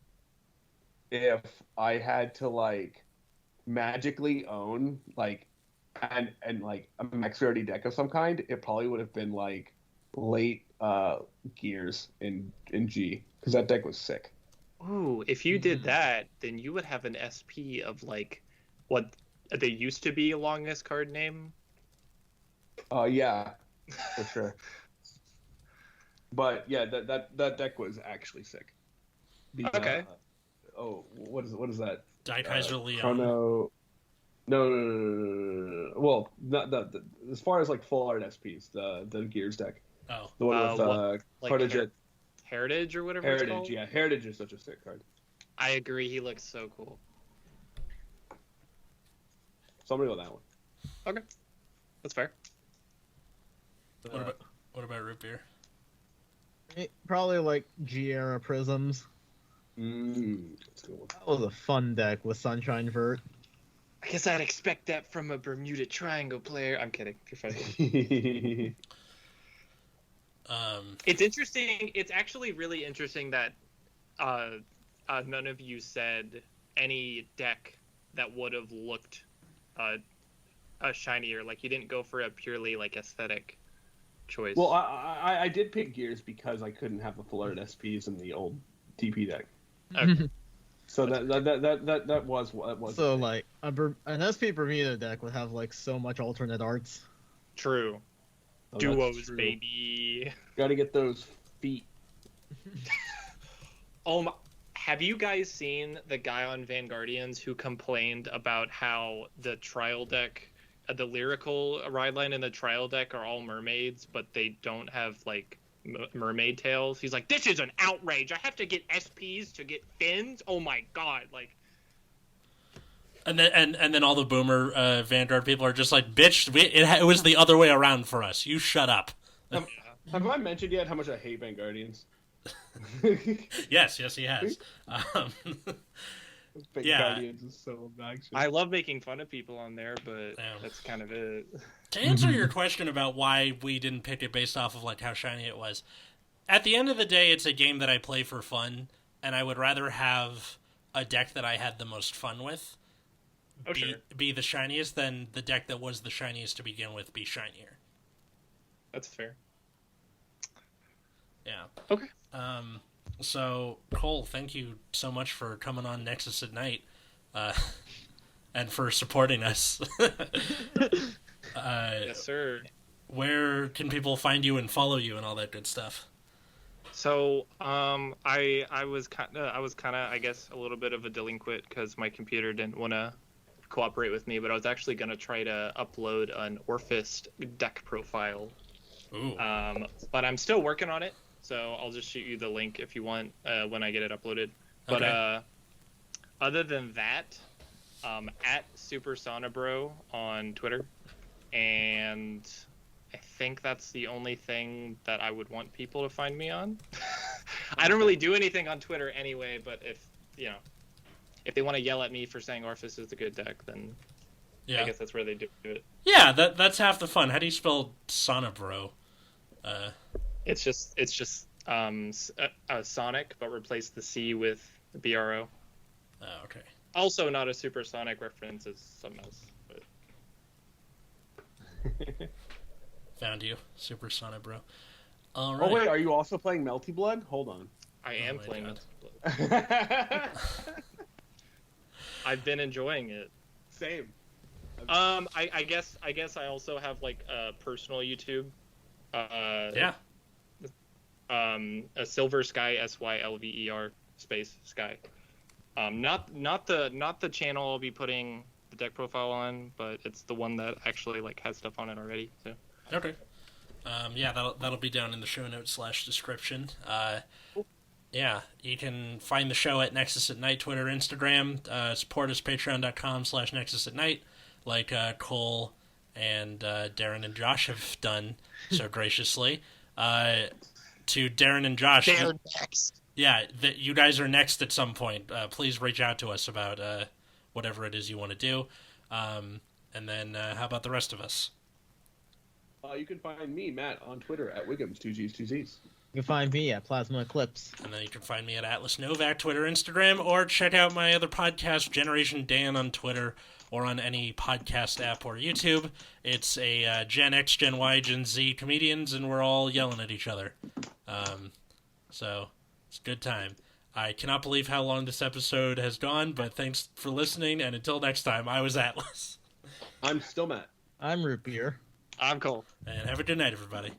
if I had to like magically own like and like a max rarity deck of some kind, it probably would have been like late Gears in G because that deck was sick. Ooh, if you did that, then you would have an SP of like what they used to be along this card name. Yeah, for sure. But yeah, that deck was actually sick. Okay. What is that? Die Kaiser Leon. Chrono. No. Well, not that. As far as like full art SPs, the Gears deck. Oh. The one with like Protojet. Heritage or whatever it's Heritage, called? yeah. Heritage is such a sick card. I agree. He looks so cool. So I'm gonna go that one. Okay. That's fair. What about root beer? Probably like G-era prisms. That's cool. That was a fun deck with Sunshine Vert. I guess I'd expect that from a Bermuda Triangle player. I'm kidding. You're funny. It's interesting. It's actually really interesting that none of you said any deck that would have looked shinier. Like, you didn't go for a purely like aesthetic choice. Well, I did pick Gears because I couldn't have the Flirt SPs in the old TP deck. Okay. So that was what was. So like an SP Bermuda deck would have like so much alternate arts. True. Oh, Duos, true. baby. Got to get those feet. Oh my. Have you guys seen the guy on Vanguardians who complained about how the trial deck, the lyrical ride line in the trial deck are all mermaids, but they don't have like mermaid tails? He's like, this is an outrage. I have to get SPs to get fins. Oh my god! Like, And then all the boomer Vanguard people are just like, bitch, it was the other way around for us. You shut up. Have I mentioned yet how much I hate Vanguardians? Yes, he has. Vanguardians is so obnoxious. I love making fun of people on there, but Yeah. that's kind of it. To answer your question about why we didn't pick it based off of like how shiny it was, at the end of the day, it's a game that I play for fun, and I would rather have a deck that I had the most fun with be the shiniest than the deck that was the shiniest to begin with be shinier. That's fair. Yeah. Okay. So, Cole, thank you so much for coming on Nexus at Night, and for supporting us. Yes, sir. Where can people find you and follow you and all that good stuff? So, I was kind of, I guess, a little bit of a delinquent because my computer didn't want to cooperate with me, but I was actually going to try to upload an Orfist deck profile. Ooh. But I'm still working on it, so I'll just shoot you the link if you want when I get it uploaded. But Okay. Other than that, at Super Sonabro on Twitter, and I think that's the only thing that I would want people to find me on. I don't really do anything on Twitter anyway, but if they want to yell at me for saying Orfist is a good deck, then Yeah. I guess that's where they do it. Yeah, that's half the fun. How do you spell Sonabro? It's just Sonic, but replace the C with BRO. Oh, okay. Also, not a supersonic reference, is something else. But Found you. Super Sonabro. All right. Oh wait, are you also playing Melty Blood? Hold on. I am my playing God. it. I've been enjoying it. Same. I guess I also have like a personal YouTube. Yeah. A Silver Sky SYLVER space Sky. Not the channel I'll be putting the deck profile on, but it's the one that actually like has stuff on it already. So. Okay. Yeah, that'll be down in the show notes / description. Yeah, you can find the show at Nexus at Night, Twitter, Instagram. Support us, patreon.com / Nexus at Night, like Cole and Darren and Josh have done so graciously. To Darren and Josh, They're next. yeah, you guys are next at some point. Please reach out to us about whatever it is you want to do. And then how about the rest of us? You can find me, Matt, on Twitter at Wiggums, 2Gs. You can find me at Plasma Eclipse. And then you can find me at Atlas Novak, Twitter, Instagram, or check out my other podcast, Generation Dan, on Twitter, or on any podcast app or YouTube. It's a Gen X, Gen Y, Gen Z comedians, and we're all yelling at each other. So it's a good time. I cannot believe how long this episode has gone, but thanks for listening, and until next time, I was Atlas. I'm still Matt. I'm Root Beer. I'm Cole. And have a good night, everybody.